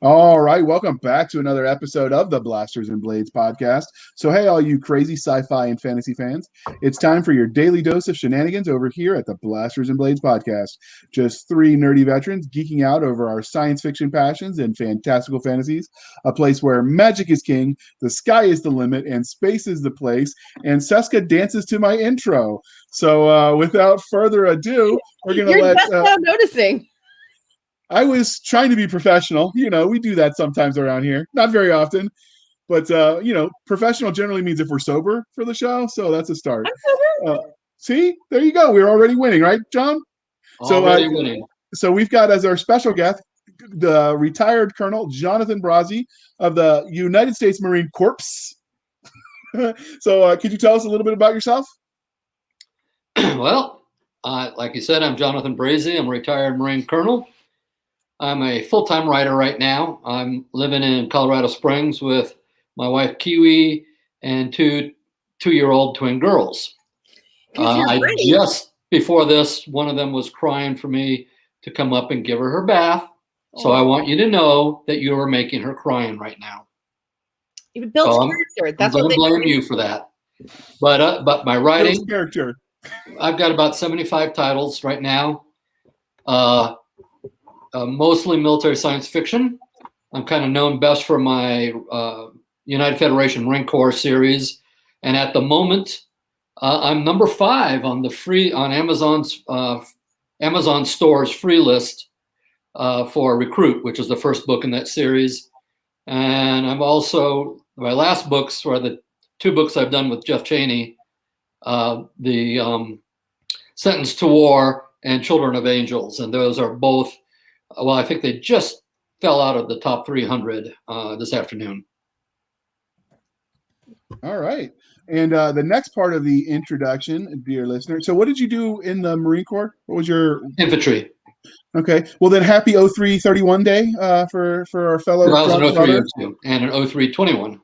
All right, welcome back to another episode of the Blasters and Blades podcast. So, hey, all you crazy sci-fi and fantasy fans, it's time for your daily dose of shenanigans over here at the Blasters and Blades podcast. Just three nerdy veterans geeking out over our science fiction passions and fantastical fantasies, a place where magic is king, the sky is the limit, and space is the place, and Cisca dances to my intro. So, without further ado, we're going to You're just now noticing. I was trying to be professional. You know, we do that sometimes around here. Not very often, but professional generally means if we're sober for the show. So that's a start. I'm sober. See, there you go. We're already winning, right, John? Already winning. So we've got as our special guest the retired Colonel Jonathan Brazee of the United States Marine Corps. So could you tell us a little bit about yourself? Well, like you said, I'm Jonathan Brazee. I'm a retired Marine Colonel. I'm a full-time writer right now. I'm living in Colorado Springs with my wife, Kiwi, and two-year-old twin girls. Just before this, one of them was crying for me to come up and give her bath. So I want you to know that you are making her crying right now. It builds character. That's I'm what going to blame you for that. But my writing, character. I've got about 75 titles right now. Mostly military science fiction. I'm kind of known best for my United Federation Marine Corps series, and at the moment, I'm number 5 on the Amazon's Amazon store's free list for Recruit, which is the first book in that series. And I'm also my last books were the 2 books I've done with Jeff Cheney, the Sentence to War and Children of Angels, and those are both. Well, I think they just fell out of the top 300 this afternoon. All right. And the next part of the introduction, dear listener. So what did you do in the Marine Corps? What was your... Infantry. Okay. Well, then happy 0331 day for our fellow... Well, I was an 03 too, and an 0321.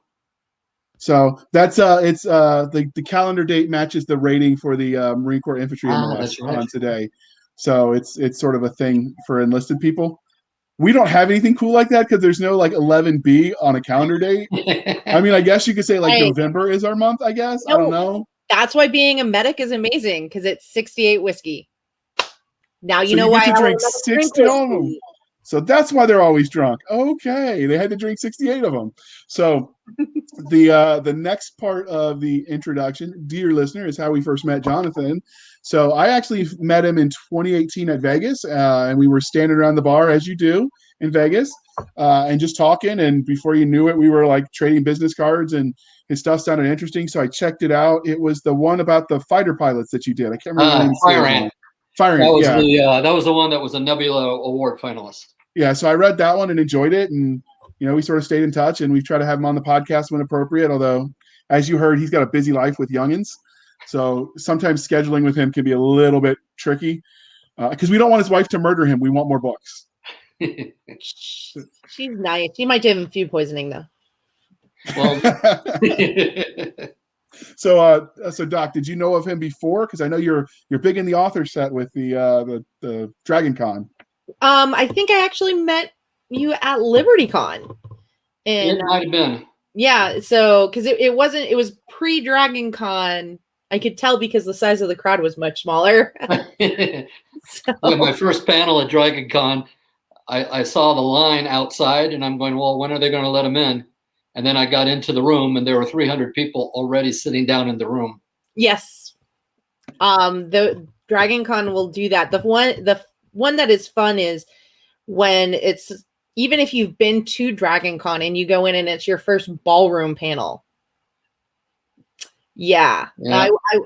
So that's the calendar date matches the rating for the Marine Corps Infantry MLS on today. So it's sort of a thing for enlisted people. We don't have anything cool like that because there's no like 11B on a calendar date. I mean, I guess you could say like November is our month, I guess. No, I don't know. That's why being a medic is amazing because it's 68 whiskey. Now you know you why get to drink 60 of them. So that's why they're always drunk. Okay, they had to drink 68 of them. So the next part of the introduction, dear listener, is how we first met Jonathan. So I actually met him in 2018 at Vegas, and we were standing around the bar as you do in Vegas, and just talking. And before you knew it, we were like trading business cards, and his stuff sounded interesting. So I checked it out. It was the one about the fighter pilots that you did. I can't remember the name. Fire Ant. That was the one that was a Nebula Award finalist. Yeah, so I read that one and enjoyed it, and we sort of stayed in touch, and we try to have him on the podcast when appropriate. Although, as you heard, he's got a busy life with youngins, so sometimes scheduling with him can be a little bit tricky because we don't want his wife to murder him. We want more books. She's nice. She might give him food poisoning though. Well, so Doc, did you know of him before? Because I know you're big in the author set with the Dragon Con. I think I actually met you at LibertyCon. And it might have been. Yeah, so because it was pre-Dragon Con. I could tell because the size of the crowd was much smaller. Yeah, my first panel at Dragon Con, I saw the line outside, and I'm going, well, when are they going to let them in? And then I got into the room, and there were 300 people already sitting down in the room. Yes, the Dragon Con will do that. The one that is fun is when it's, even if you've been to Dragon Con and you go in and it's your first ballroom panel. Yeah.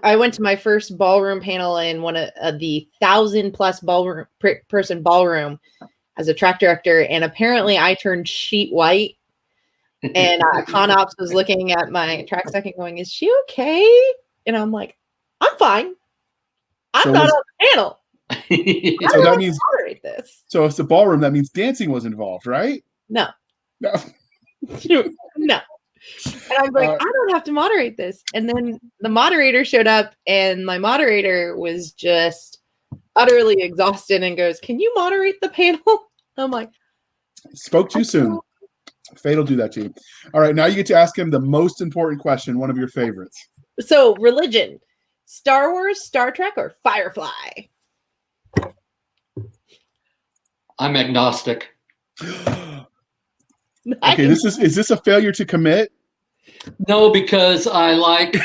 I went to my first ballroom panel in one of the 1,000+ person ballroom as a track director. And apparently I turned sheet white, and Con Ops was looking at my track second going, is she okay? And I'm like, I'm fine. I'm not on the panel. So that means moderate this. So it's the ballroom. That means dancing was involved, right? No. No. No. And I was like, I don't have to moderate this. And then the moderator showed up, and my moderator was just utterly exhausted and goes, can you moderate the panel? I'm like, Spoke too soon. Fate will do that to you. All right, now you get to ask him the most important question, one of your favorites. So, religion. Star Wars, Star Trek, or Firefly? I'm agnostic. Okay, is this a failure to commit? No, because I like.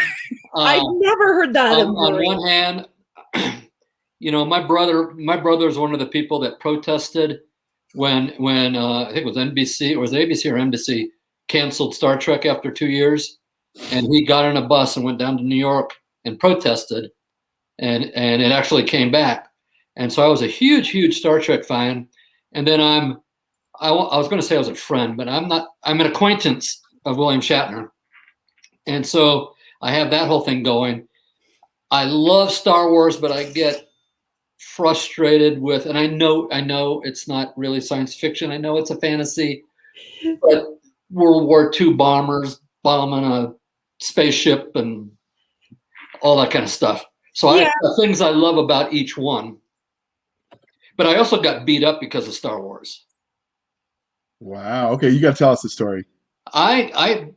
I've never heard that. On one hand, my brother is one of the people that protested when I think it was NBC, or was it ABC or NBC, canceled Star Trek after 2 years, and he got on a bus and went down to New York and protested, and it actually came back. And so I was a huge Star Trek fan, and then I was going to say I was a friend, but I'm not. I'm an acquaintance of William Shatner, and so I have that whole thing going. I love Star Wars, but I get frustrated with, and I know it's not really science fiction. I know it's a fantasy, but World War II bombers bombing a spaceship and all that kind of stuff. So I have things I love about each one, but I also got beat up because of Star Wars. Wow. Okay, you got to tell us the story. I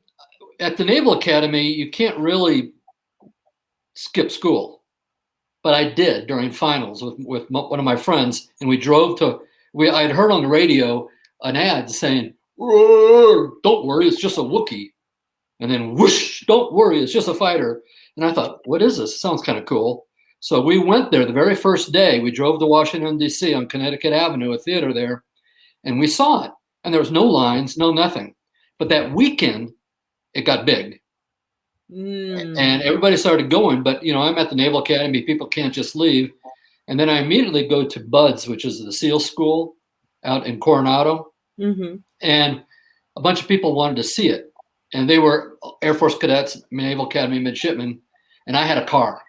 at the Naval Academy, you can't really skip school, but I did during finals with one of my friends, and we drove to. I had heard on the radio an ad saying, "Don't worry, it's just a Wookiee," and then whoosh, "Don't worry, it's just a fighter." And I thought, what is this? It sounds kind of cool. So we went there the very first day. We drove to Washington, D.C. on Connecticut Avenue, a theater there, and we saw it. And there was no lines, no nothing. But that weekend, it got big. And everybody started going. But, I'm at the Naval Academy. People can't just leave. And then I immediately go to BUD/S, which is the SEAL school out in Coronado. Mm-hmm. And a bunch of people wanted to see it. And they were Air Force cadets, Naval Academy midshipmen. And I had a car.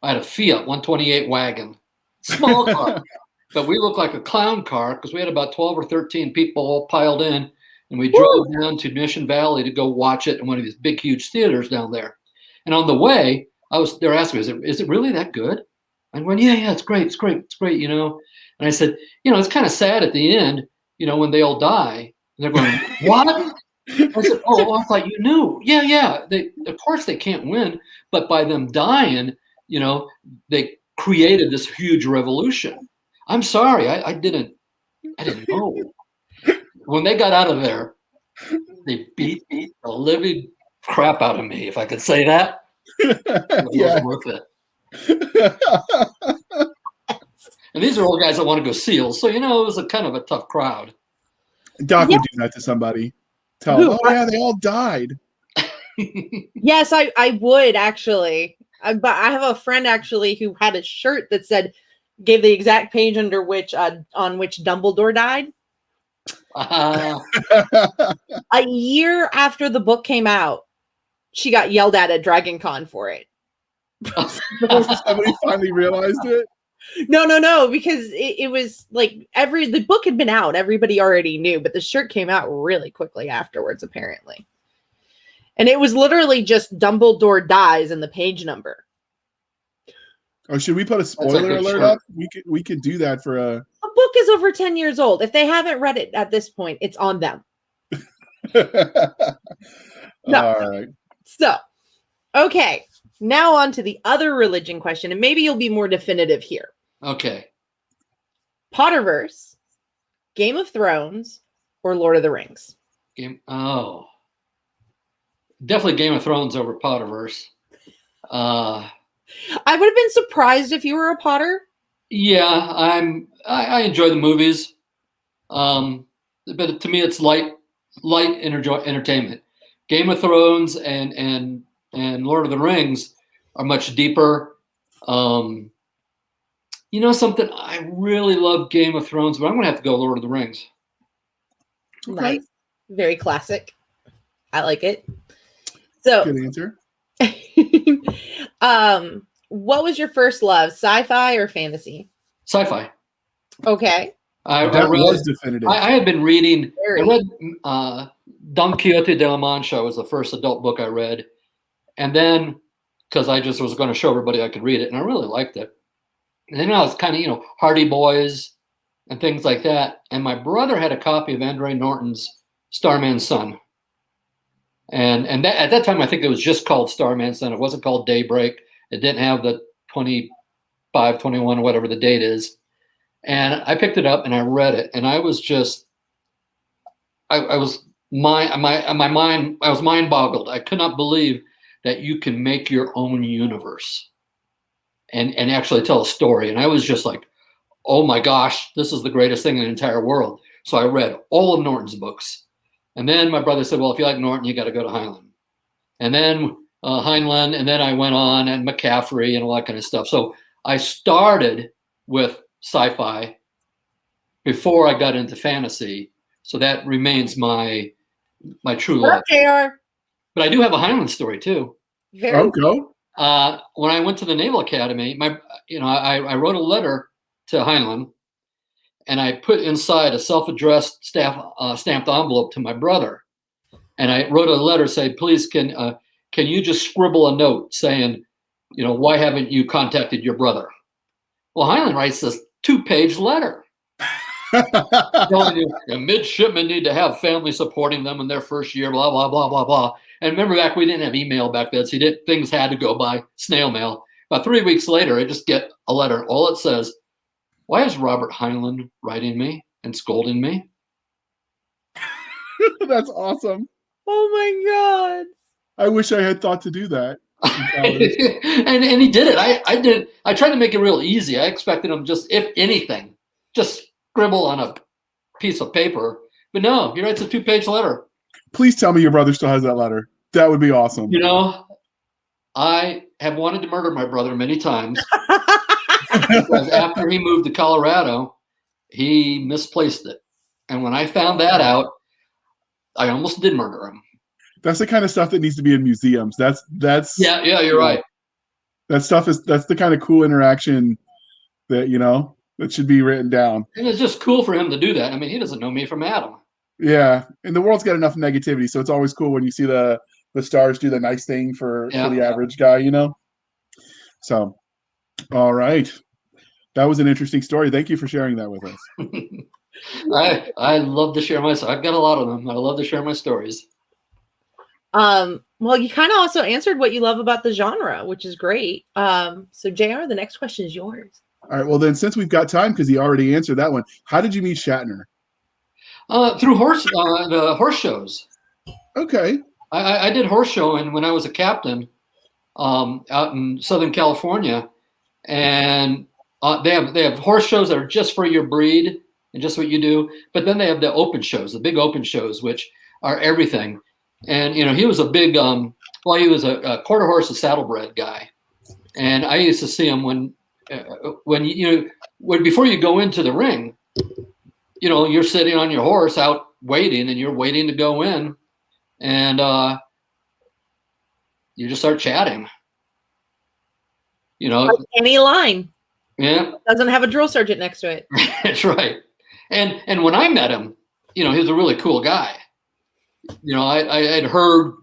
I had a Fiat 128 wagon. Small car. But we looked like a clown car because we had about 12 or 13 people all piled in. And we drove down to Mission Valley to go watch it in one of these big, huge theaters down there. And on the way, they were asking me, is it really that good? I went, yeah, it's great, And I said, it's kind of sad at the end, when they all die. And they're going, what? I said, I thought you knew. Yeah. Of course they can't win, but by them dying, they created this huge revolution. I'm sorry, I didn't know. When they got out of there, they beat the living crap out of me, if I could say that. It wasn't worth it. And these are all guys that want to go SEALs, so it was a kind of a tough crowd. Doc would do that to somebody. Tell them, they all died. Yes, I would actually. But I have a friend actually who had a shirt that gave the exact page on which Dumbledore died. A year after the book came out, she got yelled at Dragon Con for it. Somebody finally realized it? No, because it was like the book had been out. Everybody already knew, but the shirt came out really quickly afterwards, apparently. And it was literally just Dumbledore dies and the page number. Oh, should we put a spoiler alert up? We could do that for a book is over 10 years old. If they haven't read it at this point, it's on them. No. All right. So, okay. Now on to the other religion question, and maybe you'll be more definitive here. Okay. Potterverse, Game of Thrones, or Lord of the Rings? Definitely Game of Thrones over Potterverse. I would have been surprised if you were a Potter. Yeah, I enjoy the movies, but to me it's light entertainment. Game of Thrones and Lord of the Rings are much deeper. Something, I really love Game of Thrones, but I'm gonna have to go Lord of the Rings. Nice, very classic. I like it. So good answer. What was your first love, sci-fi or fantasy? Sci-fi. Okay. That was definitive. I had been reading. I read Don Quixote de la Mancha was the first adult book I read, and then because I just was going to show everybody I could read it, and I really liked it. And then I was kind of Hardy Boys, and things like that. And my brother had a copy of Andre Norton's Starman's Son. And that, at that time, I think it was just called Starman's Son. It wasn't called Daybreak. It didn't have the 25, 21, or whatever the date is. And I picked it up and I read it, and I was just, I was mind boggled. I could not believe that you can make your own universe and actually tell a story. And I was just like, oh my gosh, this is the greatest thing in the entire world. So I read all of Norton's books. And then my brother said, well, if you like Norton, you got to go to Heinlein. And then Heinlein, and then I went on and McCaffrey and all that kind of stuff. So I started with sci-fi before I got into fantasy. So that remains my true love. But I do have a Heinlein story too. Go. When I went to the Naval Academy, I wrote a letter to Heinlein, and I put inside a self-addressed stamped envelope to my brother, and I wrote a letter saying, "Please, can you just scribble a note saying, why haven't you contacted your brother?" Well, Heinlein writes this 2-page letter. Telling you, midshipmen need to have family supporting them in their first year, blah, blah, blah, blah, blah. And remember back, we didn't have email back then, so things had to go by snail mail. About 3 weeks later, I just get a letter. All it says, why is Robert Heinlein writing me and scolding me? That's awesome. Oh my God. I wish I had thought to do that. and he did it. I tried to make it real easy. I expected him just, if anything, just scribble on a piece of paper. But no, he writes a 2-page letter. Please tell me your brother still has that letter. That would be awesome. I have wanted to murder my brother many times. Because after he moved to Colorado, he misplaced it. And when I found that out, I almost did murder him. That's the kind of stuff that needs to be in museums. That's yeah, you're right. That's the kind of cool interaction that, that should be written down. And it's just cool for him to do that. I mean, he doesn't know me from Adam. Yeah. And the world's got enough negativity, so it's always cool when you see the stars do the nice thing for the average guy, So, all right. That was an interesting story. Thank you for sharing that with us. I love to share I've got a lot of them. I love to share my stories. Well, you kind of also answered what you love about the genre, which is great. So JR, the next question is yours. All right. Well, then, since we've got time, because he already answered that one, how did you meet Shatner? Through the horse shows. Okay. I did horse showing when I was a captain out in Southern California, and they have horse shows that are just for your breed and just what you do. But then they have the open shows, the big open shows, which are everything. And he was a big he was a quarter horse and saddlebred guy, and I used to see him when before you go into the ring, you're sitting on your horse out waiting, and you're waiting to go in, and you just start chatting. Like any line. Yeah. Doesn't have a drill sergeant next to it. That's right. And when I met him, he was a really cool guy. I had heard,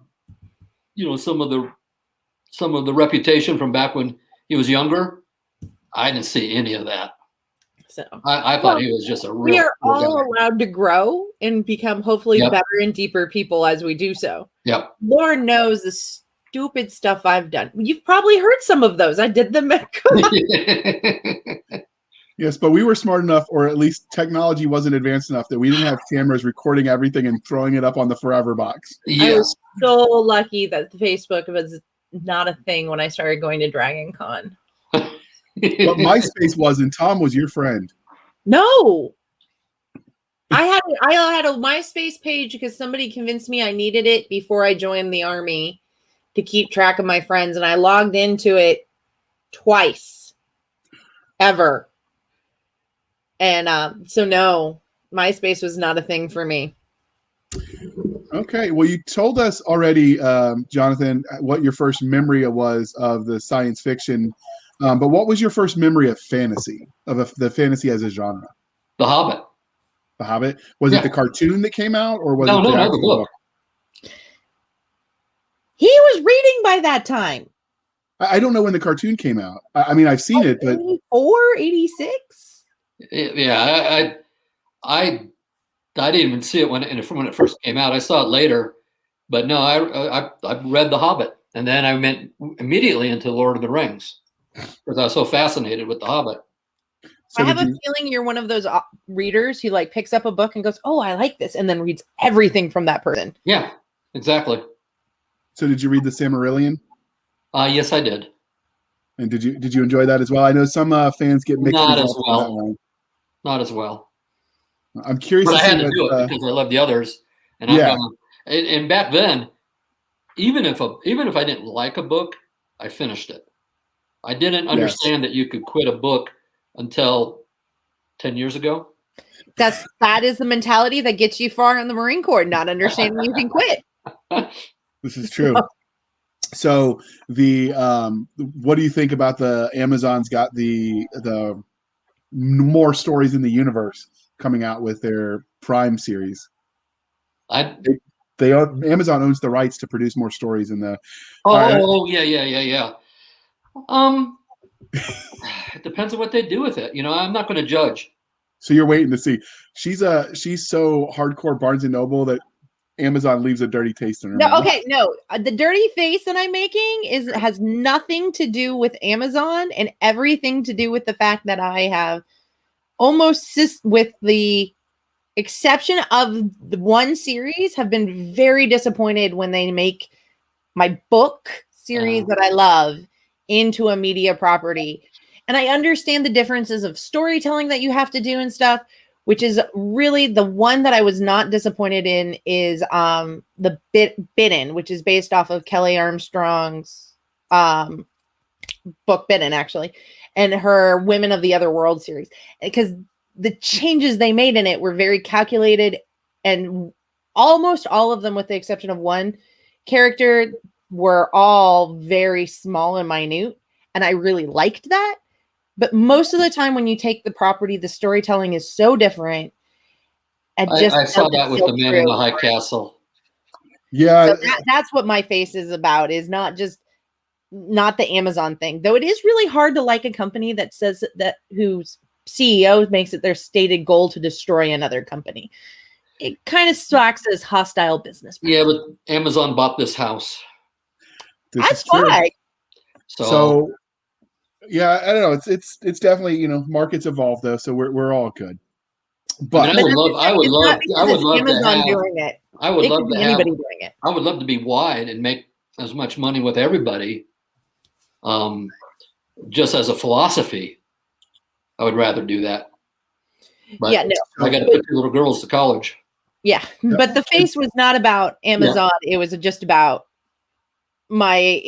some of the reputation from back when he was younger. I didn't see any of that. So I thought he was just a real. We are cool all guy. allowed to grow and become hopefully better and deeper people as we do so. Yep. Lord knows the stupid stuff I've done. You've probably heard some of those. I did them at Yes, but we were smart enough, or at least technology wasn't advanced enough, that we didn't have cameras recording everything and throwing it up on the Forever box. Yeah. I was so lucky that Facebook was not a thing when I started going to Dragon Con. But MySpace was, and Tom was your friend. No. I had a MySpace page because somebody convinced me I needed it before I joined the Army to keep track of my friends, and I logged into it twice ever. And so no, MySpace was not a thing for me. Okay. Well, you told us already, Jonathan, what your first memory was of the science fiction. But what was your first memory of fantasy, of the fantasy as a genre? The Hobbit. The Hobbit? Was it the cartoon that came out, or was it the actual book? He was reading by that time. I don't know when the cartoon came out. I mean, I've seen it, but 84, 86? Yeah, I didn't even see it when it first came out. I saw it later, but no, I read The Hobbit, and then I went immediately into Lord of the Rings because I was so fascinated with The Hobbit. I have a feeling you're one of those readers who like picks up a book and goes, "Oh, I like this," and then reads everything from that person. Yeah, exactly. So did you read The Silmarillion? Yes, I did. And did you enjoy that as well? I know some fans get mixed Not as results on that well. one. Not as well. I'm curious But to I had see to do it because I love the others, and I'm yeah. gonna. And back then, even if I didn't like a book, I finished it. I didn't understand that you could quit a book until 10 years ago. That is the mentality that gets you far in the Marine Corps, not understanding you can quit. This is true. So the what do you think about the Amazon's got the more stories in the universe coming out with their Prime series? Amazon owns the rights to produce more stories in the. Yeah. It depends on what they do with it. I'm not going to judge. So you're waiting to see. She's so hardcore Barnes and Noble that Amazon leaves a dirty taste in her mouth. Okay, no. The dirty face that I'm making has nothing to do with Amazon and everything to do with the fact that I have with the exception of the one series, have been very disappointed when they make my book series that I love into a media property. And I understand the differences of storytelling that you have to do and stuff, which is really the one that I was not disappointed in is the Bidden, which is based off of Kelly Armstrong's book Bidden, actually, and her Women of the Other World series. Because the changes they made in it were very calculated, and almost all of them, with the exception of one character, were all very small and minute. And I really liked that. But most of the time when you take the property, the storytelling is so different. I saw that with The Man in the High Castle. Yeah. So that's what my face is about, is not the Amazon thing. Though it is really hard to like a company that says that whose CEO makes it their stated goal to destroy another company. It kind of strikes as hostile business. Yeah, but Amazon bought this house. That's why. So yeah, I don't know. It's definitely, markets evolve though, so we're all good. But I would love Amazon doing it. I would love to have anybody doing it. I would love to be wide and make as much money with everybody. Just as a philosophy, I would rather do that. But yeah, no. I got to put 2 little girls to college. Yeah, but the face was not about Amazon. Yeah. It was just about my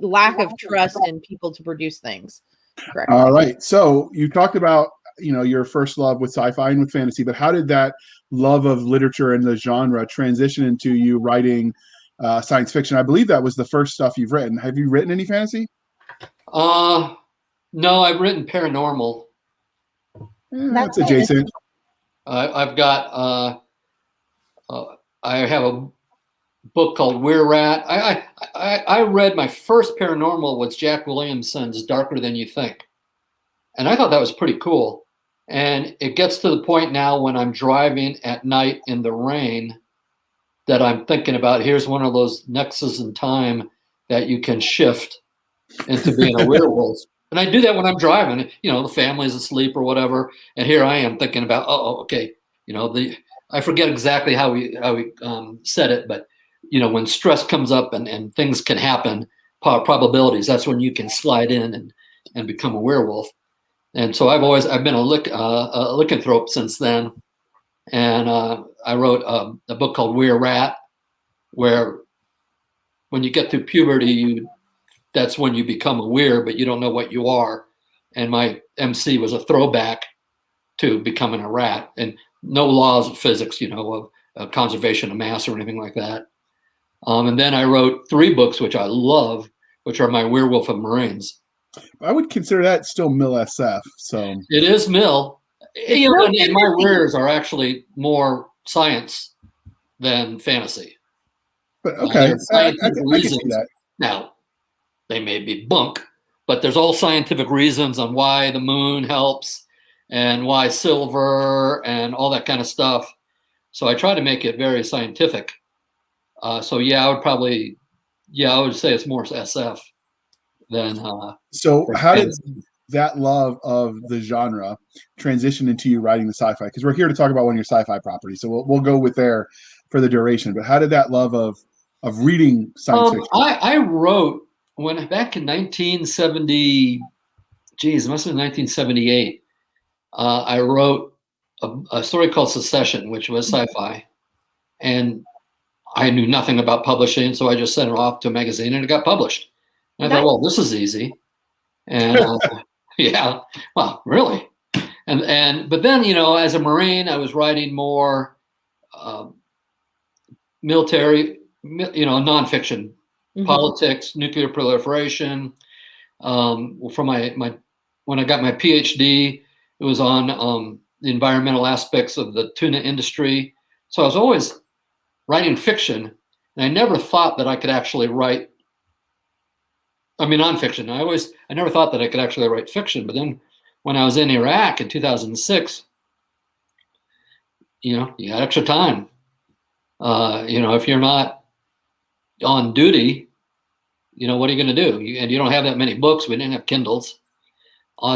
lack of trust in people to produce things. Correct. All right. So you talked about, your first love with sci-fi and with fantasy, but how did that love of literature and the genre transition into you writing science fiction? I believe that was the first stuff you've written. Have you written any fantasy? No, I've written paranormal. That's adjacent. I've got I have a book called We're Rat. I read my first paranormal was Jack Williamson's Darker Than You Think. And I thought that was pretty cool. And it gets to the point now when I'm driving at night in the rain that I'm thinking about, here's one of those nexus in time that you can shift into being a werewolf. And I do that when I'm driving, the family's asleep or whatever. And here I am thinking about, okay, I forget exactly how we said it, but when stress comes up and things can happen, probabilities, that's when you can slide in and become a werewolf. And so I've been a lycanthrope since then. And I wrote a book called We're Rat, where when you get through puberty, that's when you become a weir, but you don't know what you are. And my MC was a throwback to becoming a rat, and no laws of physics, of conservation of mass or anything like that. And then I wrote 3 books, which I love, which are my Werewolf of Marines. I would consider that still Mill SF. So it is Mill. And my wares are actually more science than fantasy. But okay, I can see that. Now, they may be bunk, but there's all scientific reasons on why the moon helps and why silver and all that kind of stuff. So I try to make it very scientific. So yeah, I would say it's more SF than. So how did that love of the genre transition into you writing the sci-fi? Because we're here to talk about one of your sci-fi properties, so we'll go with there for the duration. But how did that love of reading science fiction? I wrote back in 1970. Geez, it must have been 1978. I wrote a story called Secession, which was sci-fi, and I knew nothing about publishing, so I just sent it off to a magazine, and it got published. And I thought, well, this is easy, and yeah, well, really, but then as a Marine, I was writing more military, nonfiction, politics, nuclear proliferation. From when I got my PhD, it was on the environmental aspects of the tuna industry. So I was always writing fiction, and I never thought that I could actually write. I mean, nonfiction. I never thought that I could actually write fiction. But then, when I was in Iraq in 2006, you got extra time. If you're not on duty, what are you going to do? And you don't have that many books. We didn't have Kindles.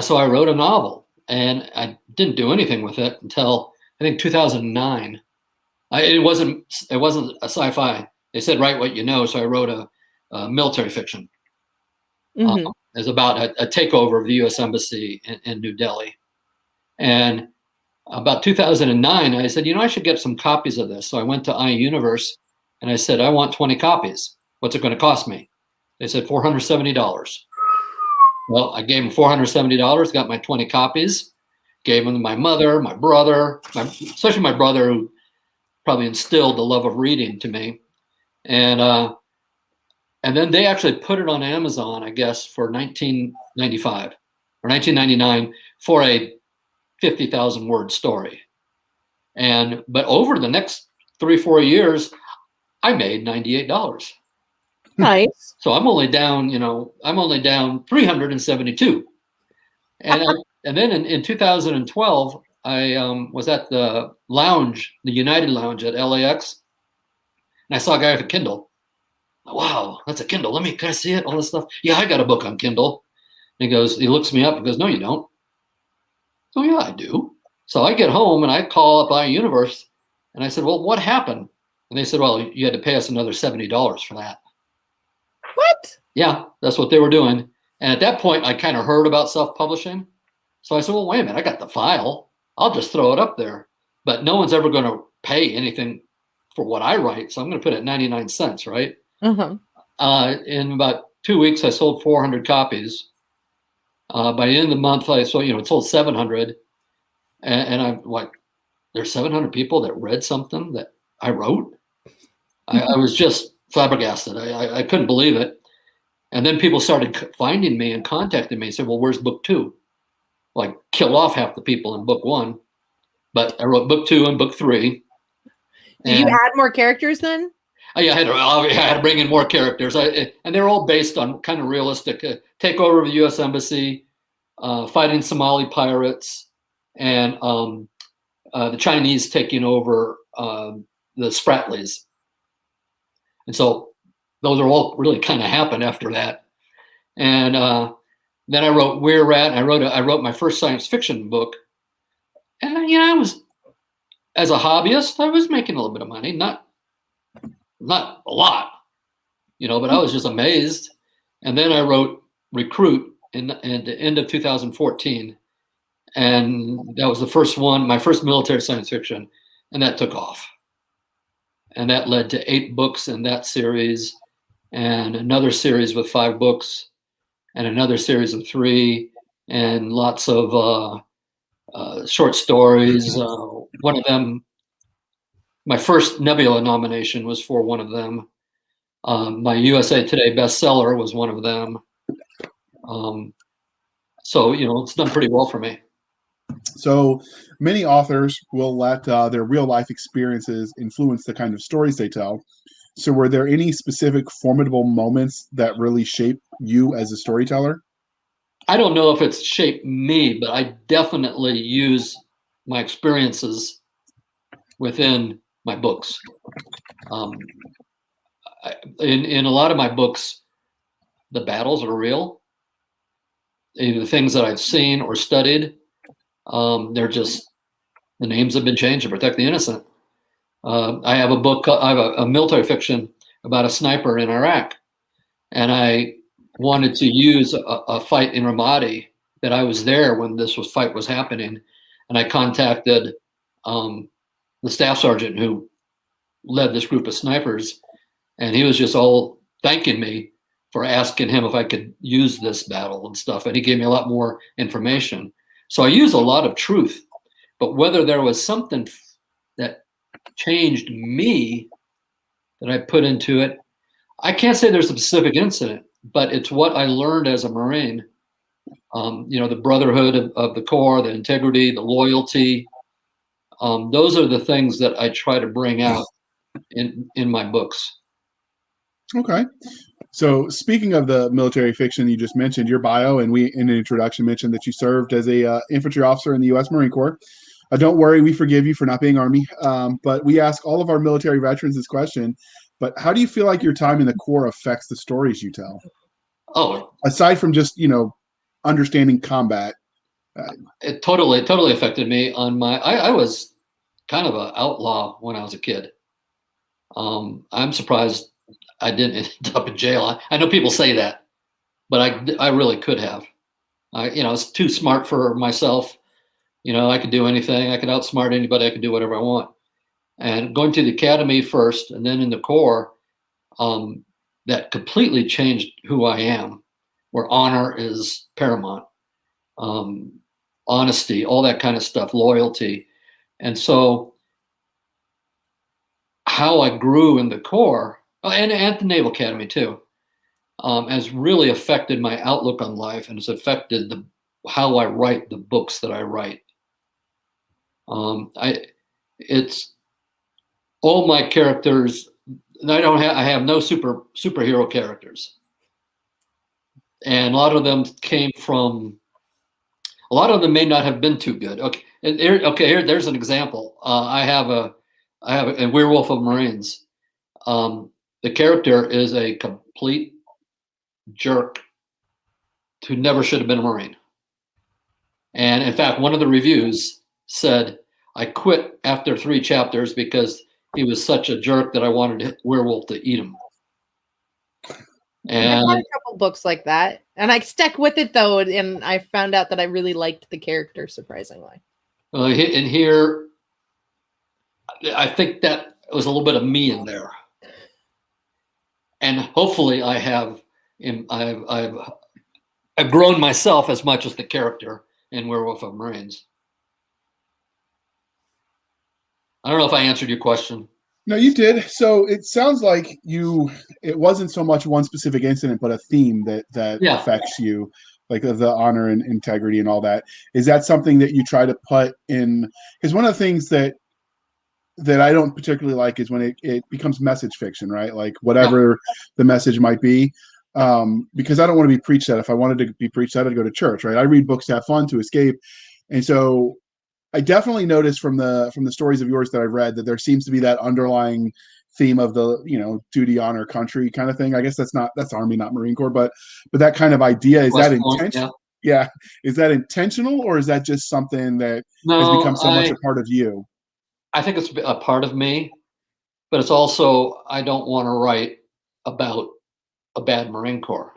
So I wrote a novel, and I didn't do anything with it until I think 2009. It wasn't a sci-fi. They said write what you know, so I wrote a military fiction. It's about a takeover of the U.S. Embassy in New Delhi, and about 2009, I said, I should get some copies of this. So I went to iUniverse, and I said, I want 20 copies. What's it going to cost me? They said $470. Well, I gave them $470, got my 20 copies, gave them to my mother, my brother, especially my brother, who probably instilled the love of reading to me. And then they actually put it on Amazon, I guess, for $19.95 or $19.99 for a 50,000 word story. But over the next 3-4 years, I made $98. Nice. So I'm only down 372. And then in 2012, I was at the lounge, the United Lounge at LAX, and I saw a guy with a Kindle. Wow, that's a Kindle. Can I see it? All this stuff. Yeah, I got a book on Kindle. And he looks me up and goes, no, you don't. Oh, yeah, I do. So I get home and I call up iUniverse and I said, well, what happened? And they said, well, you had to pay us another $70 for that. What? Yeah, that's what they were doing. And at that point, I kind of heard about self-publishing. So I said, well, wait a minute, I got the file. I'll just throw it up there. But no one's ever going to pay anything for what I write. So I'm going to put it at 99 cents, right? In about 2 weeks, I sold 400 copies. By the end of the month, it sold 700. And I'm like, there's 700 people that read something that I wrote. I was just flabbergasted. I couldn't believe it. And then people started finding me and contacting me and said, well, where's book 2? Like, kill off half the people in book 1. But I wrote book 2 and book 3. Did you add more characters then? Yeah, I had to bring in more characters. And they're all based on kind of realistic takeover of the U.S. Embassy, fighting Somali pirates, and the Chinese taking over the Spratlys. And so those are all really kind of happened after that. And then I wrote We're Rat. And I wrote my first science fiction book. And I was, as a hobbyist, I was making a little bit of money, not a lot, but I was just amazed. And then I wrote Recruit in the end of 2014. And that was the first one, my first military science fiction. And that took off. And that led to 8 books in that series, and another series with 5 books, and another series of 3, and lots of short stories. One of them, my first Nebula nomination was for one of them. My USA Today bestseller was one of them. So, it's done pretty well for me. So many authors will let their real life experiences influence the kind of stories they tell. So were there any specific formidable moments that really shape you as a storyteller? I don't know if it's shaped me, but I definitely use my experiences within my books. In a lot of my books, the battles are real. Either the things that I've seen or studied, they're just, the names have been changed to protect the innocent. I have a book, I have a military fiction about a sniper in Iraq. And I wanted to use a fight in Ramadi that I was there when this fight was happening. And I contacted the staff sergeant who led this group of snipers. And he was just all thanking me for asking him if I could use this battle and stuff. And he gave me a lot more information. So I use a lot of truth, but whether there was something that changed me that I put into it, I can't say there's a specific incident, but it's what I learned as a Marine. The brotherhood of the Corps, the integrity, the loyalty. Those are the things that I try to bring out in my books. Okay. So speaking of the military fiction, you just mentioned your bio, and we in an introduction mentioned that you served as a infantry officer in the U.S. Marine Corps. Don't worry, we forgive you for not being Army. But we ask all of our military veterans this question. But how do you feel like your time in the Corps affects the stories you tell? Oh, aside from just understanding combat. It totally affected me on my. I was kind of an outlaw when I was a kid. I'm surprised I didn't end up in jail. I know people say that, but I really could have. I was too smart for myself. I could do anything. I could outsmart anybody. I could do whatever I want. And going to the academy first, and then in the Corps, that completely changed who I am. Where honor is paramount, honesty, all that kind of stuff, loyalty, and so how I grew in the Corps and at the Naval Academy too, has really affected my outlook on life, and it's affected how I write the books that I write. It's all my characters. I have no superhero characters, and a lot of them may not have been too good. Okay, there's an example. I have a Werewolf of Marines. The character is a complete jerk who never should have been a Marine. And in fact, one of the reviews said, I quit after 3 chapters because he was such a jerk that I wanted Werewolf to eat him. And I've had a couple books like that, and I stuck with it though, and I found out that I really liked the character, surprisingly. In here, I think that was a little bit of me in there, and hopefully, I've grown myself as much as the character in Werewolf of Marines. I don't know if I answered your question. No, you did. So it sounds like it wasn't so much one specific incident, but a theme that affects you, like the honor and integrity and all that. Is that something that you try to put in? Because one of the things that I don't particularly like is when it becomes message fiction, right? Like whatever the message might be. Because I don't want to be preached at. If I wanted to be preached at, I'd go to church, right? I read books to have fun, to escape. And so I definitely noticed from the stories of yours that I've read that there seems to be that underlying theme of the duty, honor, country kind of thing. I guess that's Army, not Marine Corps, but that kind of idea, is that intentional? Yeah, is that intentional, or is that just something that has become so much a part of you? I think it's a part of me, but it's also, I don't want to write about a bad Marine Corps.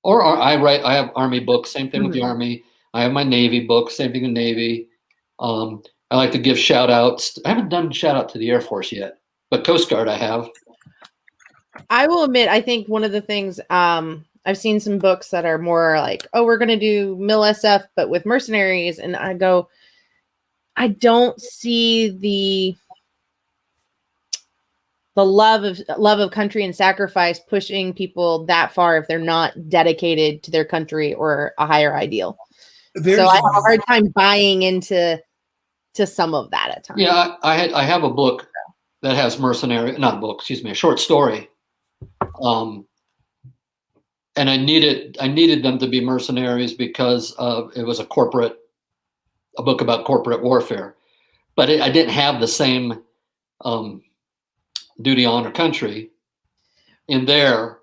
Or I have Army books, same thing with the Army. I have my Navy books, same thing with Navy. I like to give shout outs. I haven't done shout out to the Air Force yet, but Coast Guard I have. I will admit, I think one of the things, I've seen some books that are more like, oh, we're going to do mil SF, but with mercenaries. And I go, I don't see the love of country and sacrifice pushing people that far if they're not dedicated to their country or a higher ideal. So I have a hard time buying into some of that at times. Yeah, I have a book that has a short story. and I needed them to be mercenaries because it was a book about corporate warfare, but I didn't have the same duty, honor, country in there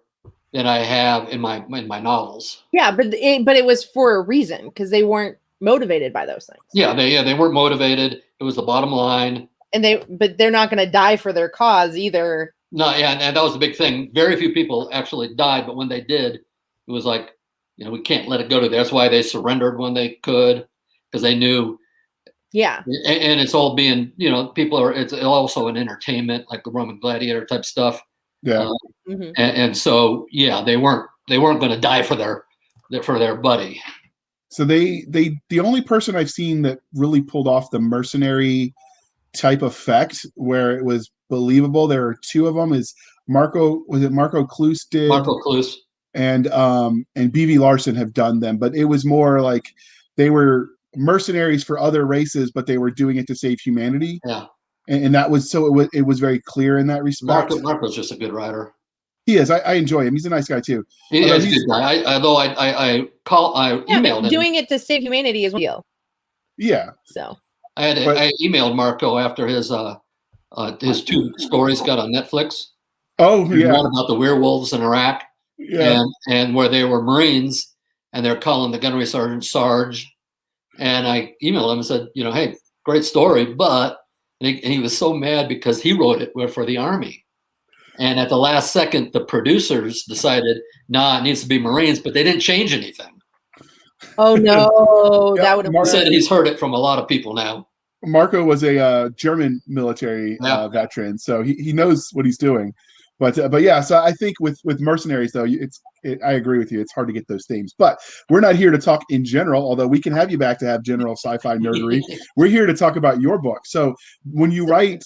than I have in my novels. Yeah, but it was for a reason, because they weren't motivated by those things. Yeah, they weren't motivated. It was the bottom line. And they're not going to die for their cause either. No, yeah, and that was the big thing. Very few people actually died, but when they did, it was like, we can't let it go to there. That's why they surrendered when they could, because they knew. Yeah. And it's all being, it's also an entertainment, like the Roman gladiator type stuff. Yeah. And so, yeah, they weren't going to die for their buddy. So the only person I've seen that really pulled off the mercenary type effect where it was believable, there are two of them, is Marco Kloos did. Marco Kloos. And B.V. Larson have done them, but it was more like they were mercenaries for other races, but they were doing it to save humanity. Yeah. And that was, so it was very clear in that respect. Marco's just a good writer. He is. I enjoy him. He's a nice guy too. He's a good guy. I emailed him. Doing it to save humanity is one deal. Yeah. So I emailed Marco after his 2 stories got on Netflix. Oh yeah. One about the werewolves in Iraq. Yeah. And where they were Marines and they're calling the gunnery sergeant Sarge. And I emailed him and said, hey, great story, but and he was so mad because he wrote it for the Army. And at the last second, the producers decided, it needs to be Marines, but they didn't change anything. Oh no, Yeah, that would have. He said he's heard it from a lot of people now. Marco was a German military veteran, so he knows what he's doing. But yeah, so I think with mercenaries though, I agree with you. It's hard to get those themes, but we're not here to talk in general. Although we can have you back to have general sci-fi nerdery. We're here to talk about your book. So when you write,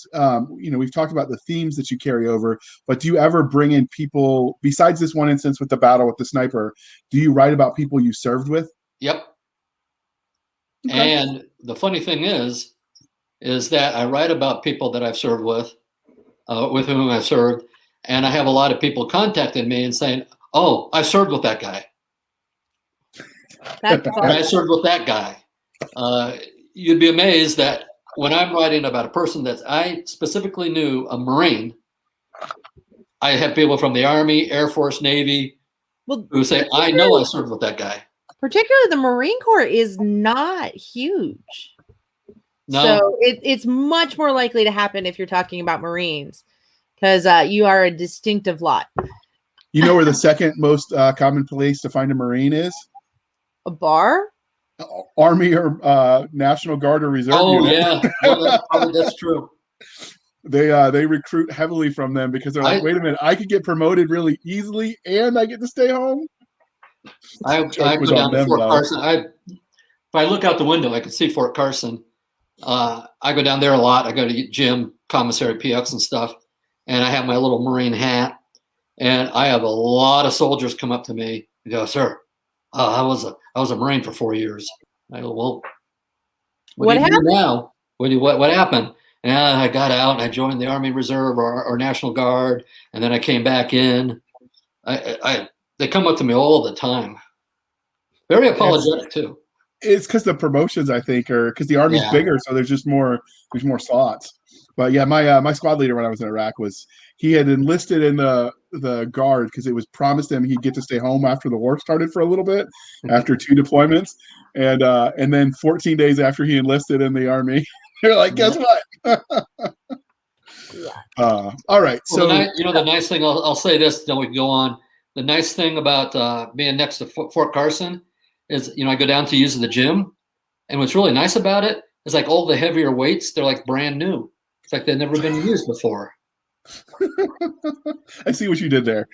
we've talked about the themes that you carry over, but do you ever bring in people besides this one instance with the battle with the sniper? Do you write about people you served with? Yep. Okay. And the funny thing is that I write about people that I've served with whom I've served. And I have a lot of people contacting me and saying, "Oh, I served with that guy. I served with that guy." You'd be amazed that when I'm writing about a person that I specifically knew, a Marine, I have people from the Army, Air Force, Navy, who say, "I know I served with that guy." Particularly the Marine Corps is not huge. No. So it's much more likely to happen if you're talking about Marines. Because you are a distinctive lot. You know where the second most common place to find a Marine is? A bar? Army or National Guard or Reserve. Oh, unit. yeah. Well, that's true. They recruit heavily from them because they're like, wait a minute, I could get promoted really easily and I get to stay home. I go down to Fort Carson. If I look out the window, I can see Fort Carson. I go down there a lot. I go to gym, commissary, PX and stuff. And I have my little Marine hat, and I have a lot of soldiers come up to me and go, "Sir, I was a Marine for 4 years." I go, "Well, what happened now? What happened?" And I got out and I joined the Army Reserve or National Guard, and then I came back in. They come up to me all the time, very apologetic too. It's because the promotions, I think, are because the Army's bigger, so there's more slots. But yeah, my squad leader when I was in Iraq he had enlisted in the Guard because it was promised him he'd get to stay home after the war started for a little bit, after 2 deployments, and then 14 days after he enlisted in the Army, they're like, guess what? All right. So the nice thing, I'll say this, then we can go on. The nice thing about being next to Fort Carson is, I go down to use the gym, and what's really nice about it is like all the heavier weights, they're like brand new. It's like they've never been used before. I see what you did there.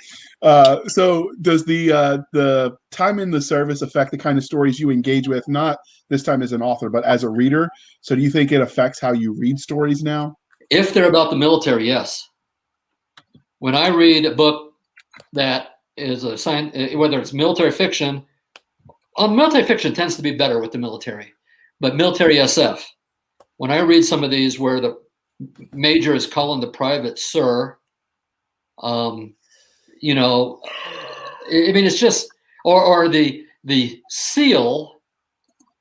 So does the time in the service affect the kind of stories you engage with, not this time as an author, but as a reader? So do you think it affects how you read stories now? If they're about the military, yes. When I read a book that is whether it's military fiction, military fiction tends to be better with the military, but military SF, when I read some of these where the major is calling the private sir, I mean, it's just, or the SEAL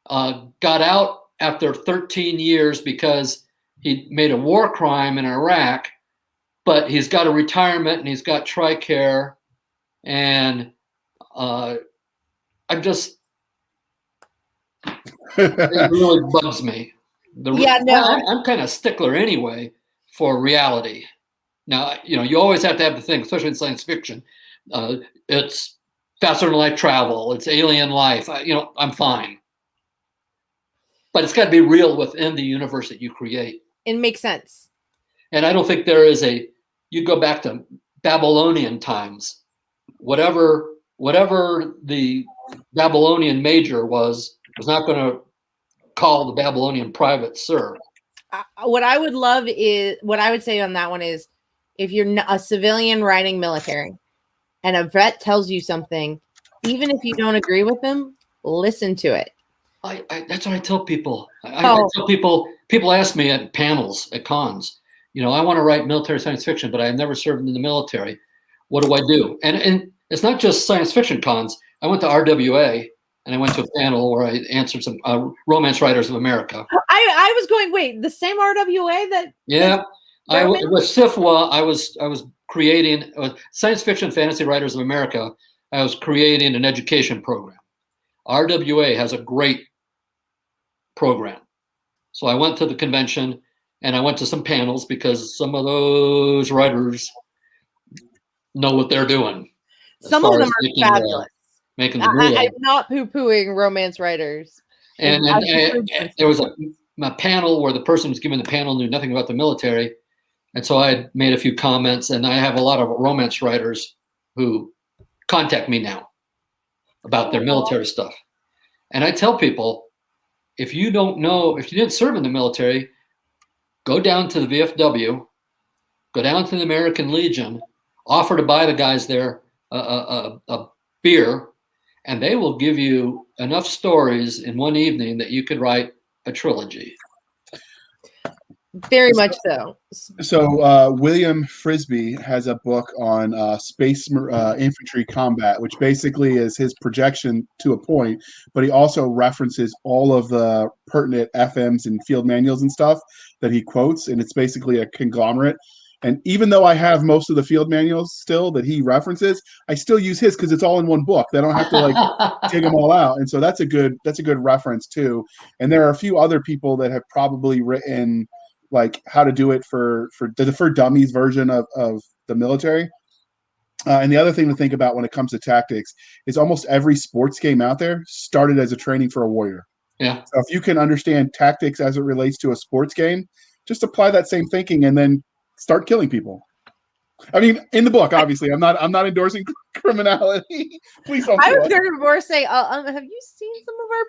got out after 13 years because he made a war crime in Iraq, but he's got a retirement and he's got TRICARE, and I'm just, it really bugs me. I'm kind of stickler anyway for reality. Now, you always have to have the thing, especially in science fiction. It's faster than light travel. It's alien life. I'm fine. But it's got to be real within the universe that you create. It makes sense. And I don't think there is you go back to Babylonian times, whatever the Babylonian major was not going to call the Babylonian private sir. What I would say on that one is, if you're a civilian writing military and a vet tells you something, even if you don't agree with them, listen to it. That's what I tell people. I tell people ask me at panels, at cons, I want to write military science fiction, but I've never served in the military. What do I do? And it's not just science fiction cons. I went to RWA and I went to a panel where I answered some Romance Writers of America. I was going, wait, the same RWA that? Yeah. With SIFWA, I was creating Science Fiction Fantasy Writers of America. I was creating an education program. RWA has a great program. So I went to the convention and I went to some panels because some of those writers know what they're doing. Some of them are fabulous. Making the ruling. I'm not poo-pooing romance writers. And there was a panel where the person who's giving the panel knew nothing about the military. And so I made a few comments, and I have a lot of romance writers who contact me now about their military stuff. And I tell people, if you didn't serve in the military, go down to the VFW, go down to the American Legion, offer to buy the guys there a beer, and they will give you enough stories in one evening that you could write a trilogy. Very much so. So William Frisby has a book on space infantry combat, which basically is his projection to a point, but he also references all of the pertinent FMs and field manuals and stuff that he quotes, and it's basically a conglomerate. And even though I have most of the field manuals still that he references, I still use his because it's all in one book. They don't have to take them all out. And so that's a good reference too. And there are a few other people that have probably written like how to do it for dummies version of the military. And the other thing to think about when it comes to tactics is almost every sports game out there started as a training for a warrior. Yeah. So if you can understand tactics as it relates to a sports game, just apply that same thinking and then start killing people. I mean, in the book, obviously, I'm not endorsing criminality. Please don't. I was going to more say, have you seen some of our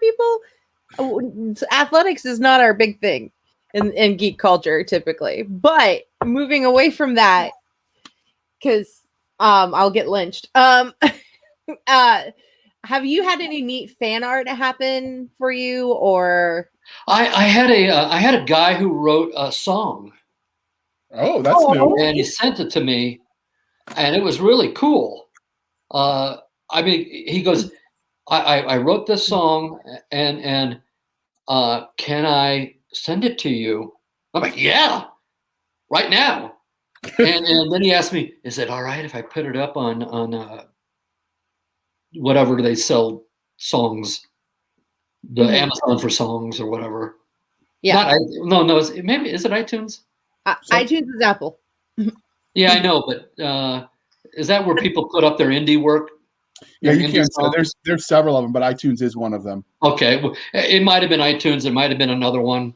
people? Athletics is not our big thing in geek culture typically, but moving away from that, because I'll get lynched. Have you had any neat fan art happen for you, or? I had a guy who wrote a song. Oh, that's new. And he sent it to me, and it was really cool. I mean, he goes, I wrote this song, and can I send it to you? I'm like, yeah, right now. And then he asked me, is it all right if I put it up on whatever they sell songs, the Amazon for songs or whatever? Yeah. No. Is it iTunes? iTunes is Apple. Yeah, I know, but is that where people put up their indie work? Yeah, you can. There's several of them, but iTunes is one of them. Okay, well, it might have been iTunes. It might have been another one,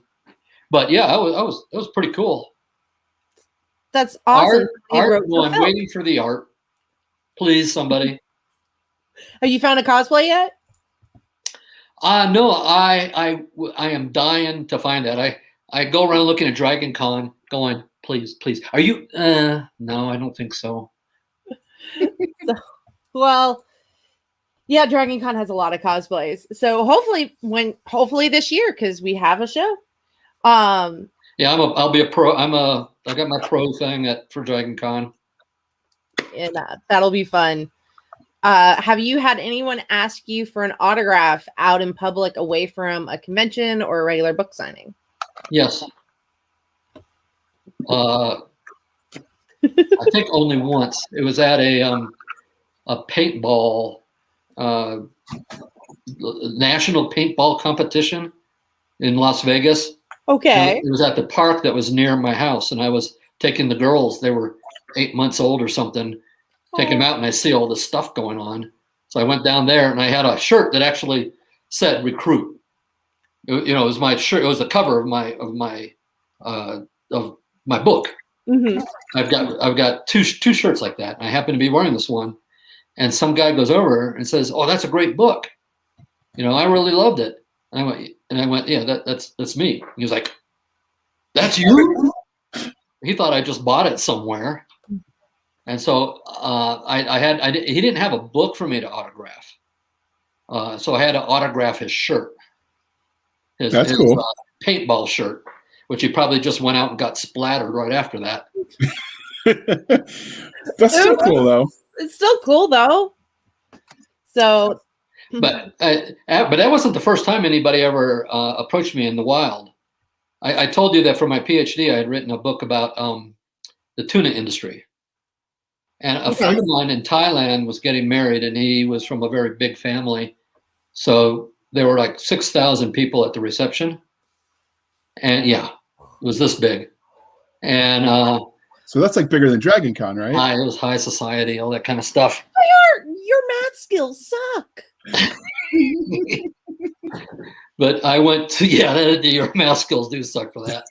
but yeah, it was pretty cool. That's awesome. Art, I'm waiting for the art. Please, somebody. Have you found a cosplay yet? No, I am dying to find that. I go around looking at Dragon Con, going, please. Are you? No, I don't think so. Well, yeah, Dragon Con has a lot of cosplays. So hopefully this year, because we have a show. Yeah, I'll be a pro. I got my pro thing for Dragon Con. And that'll be fun. Have you had anyone ask you for an autograph out in public away from a convention or a regular book signing? Yes. I think only once. It was at a paintball, national paintball competition in Las Vegas. Okay. It was at the park that was near my house, and I was taking the girls. They were 8 months old or something. Taking them out, and I see all this stuff going on. So I went down there, and I had a shirt that actually said "recruit." It was my shirt. It was the cover of my book. Mm-hmm. I've got two shirts like that. And I happen to be wearing this one, and some guy goes over and says, "Oh, that's a great book. I really loved it." And I went, "Yeah, that's me." He was like, "That's you?" He thought I just bought it somewhere. And so he didn't have a book for me to autograph. So I had to autograph his shirt, his cool. Paintball shirt, which he probably just went out and got splattered right after that. That's still cool, though. It's still cool, though. So, but that wasn't the first time anybody ever approached me in the wild. I told you that for my PhD, I had written a book about the tuna industry. And a friend of mine in Thailand was getting married, and he was from a very big family. So there were like 6,000 people at the reception. And yeah, it was this big. And so that's like bigger than Dragon Con, right? It was high society, all that kind of stuff. Your math skills suck. But I went to, your math skills do suck for that.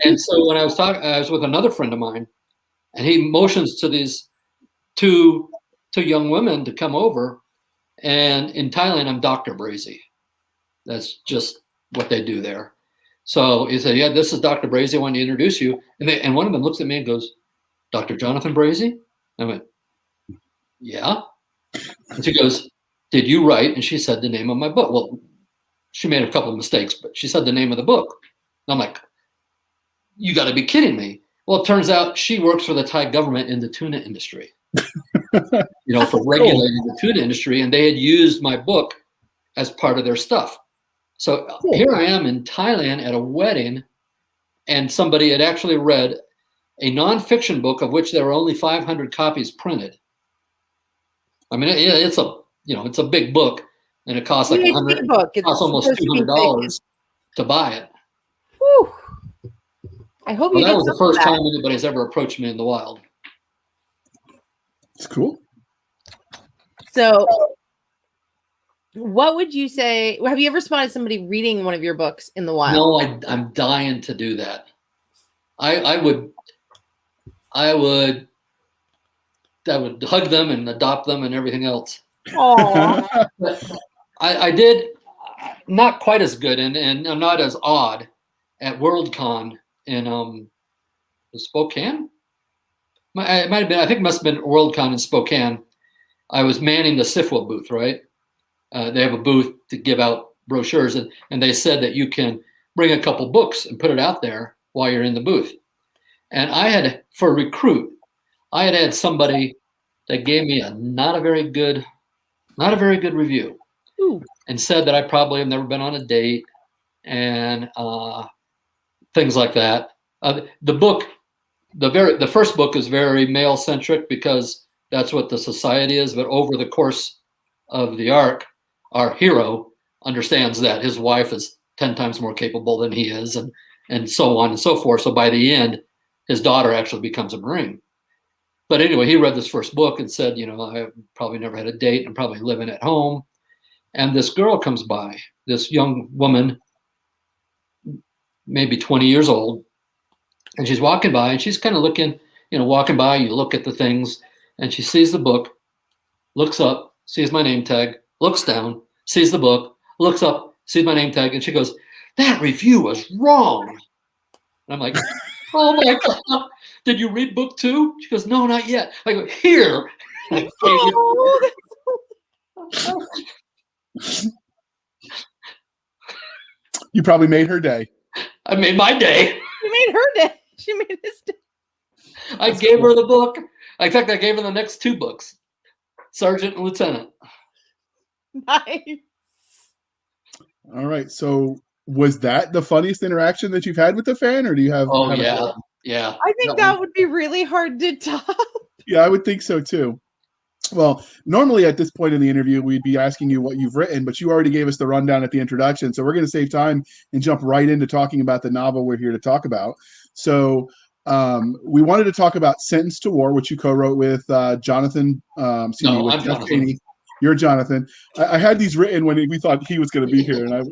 And so when I was with another friend of mine, and he motions to these two young women to come over. And in Thailand, I'm Dr. Brazee. That's just what they do there. So he said, "Yeah, this is Dr. Brazee. I want to introduce you." And one of them looks at me and goes, "Dr. Jonathan Brazee?" I went, "Yeah." And she goes, "Did you write?" And she said the name of my book. Well, she made a couple of mistakes, but she said the name of the book. And I'm like, "You got to be kidding me." Well, it turns out she works for the Thai government in the tuna industry, for regulating the tuna industry. And they had used my book as part of their stuff. So here I am in Thailand at a wedding, and somebody had actually read a nonfiction book of which there were only 500 copies printed. I mean, it's a big book, and it costs like it costs almost $200 to buy it. Whew. I hope that was the first time anybody's ever approached me in the wild. It's cool. So, what would you say? Have you ever spotted somebody reading one of your books in the wild? No, I'm dying to do that. I would hug them and adopt them and everything else. Aww. I did not quite as good and I'm not as odd at WorldCon in Spokane. It might have been. I think it must have been WorldCon in Spokane. I was manning the SIFWA booth, right? They have a booth to give out brochures, and they said that you can bring a couple books and put it out there while you're in the booth. And for Recruit, I had somebody that gave me not a very good review. Ooh. And said that I probably have never been on a date and things like that. The first book is very male centric because that's what the society is. But over the course of the arc, our hero understands that his wife is 10 times more capable than he is, and so on and so forth. So by the end, his daughter actually becomes a Marine. But anyway, he read this first book and said, I probably never had a date. I'm probably living at home. And this girl comes by, this young woman, maybe 20 years old, and she's walking by and she's kind of looking, walking by, you look at the things, and she sees the book, looks up, sees my name tag, looks down, sees the book, looks up, sees my name tag, and she goes, "That review was wrong." And I'm like, "Oh my God, did you read book 2? She goes, "No, not yet." I go, "Here." You probably made her day. I made my day. You made her day. She made his day. I gave her the book. In fact, I gave her the next 2 books. sergeant and lieutenant. Nice. All right. So was that the funniest interaction that you've had with the fan, or do you have? Oh have yeah, yeah. I think that would be really hard to top. Yeah, I would think so too. Well, normally at this point in the interview, we'd be asking you what you've written, but you already gave us the rundown at the introduction. So we're going to save time and jump right into talking about the novel we're here to talk about. So we wanted to talk about Sentenced to War, which you co-wrote with Jonathan. With I'm Jeff Jonathan. Chaney. You're Jonathan. I had these written when we thought he was going to be here, and I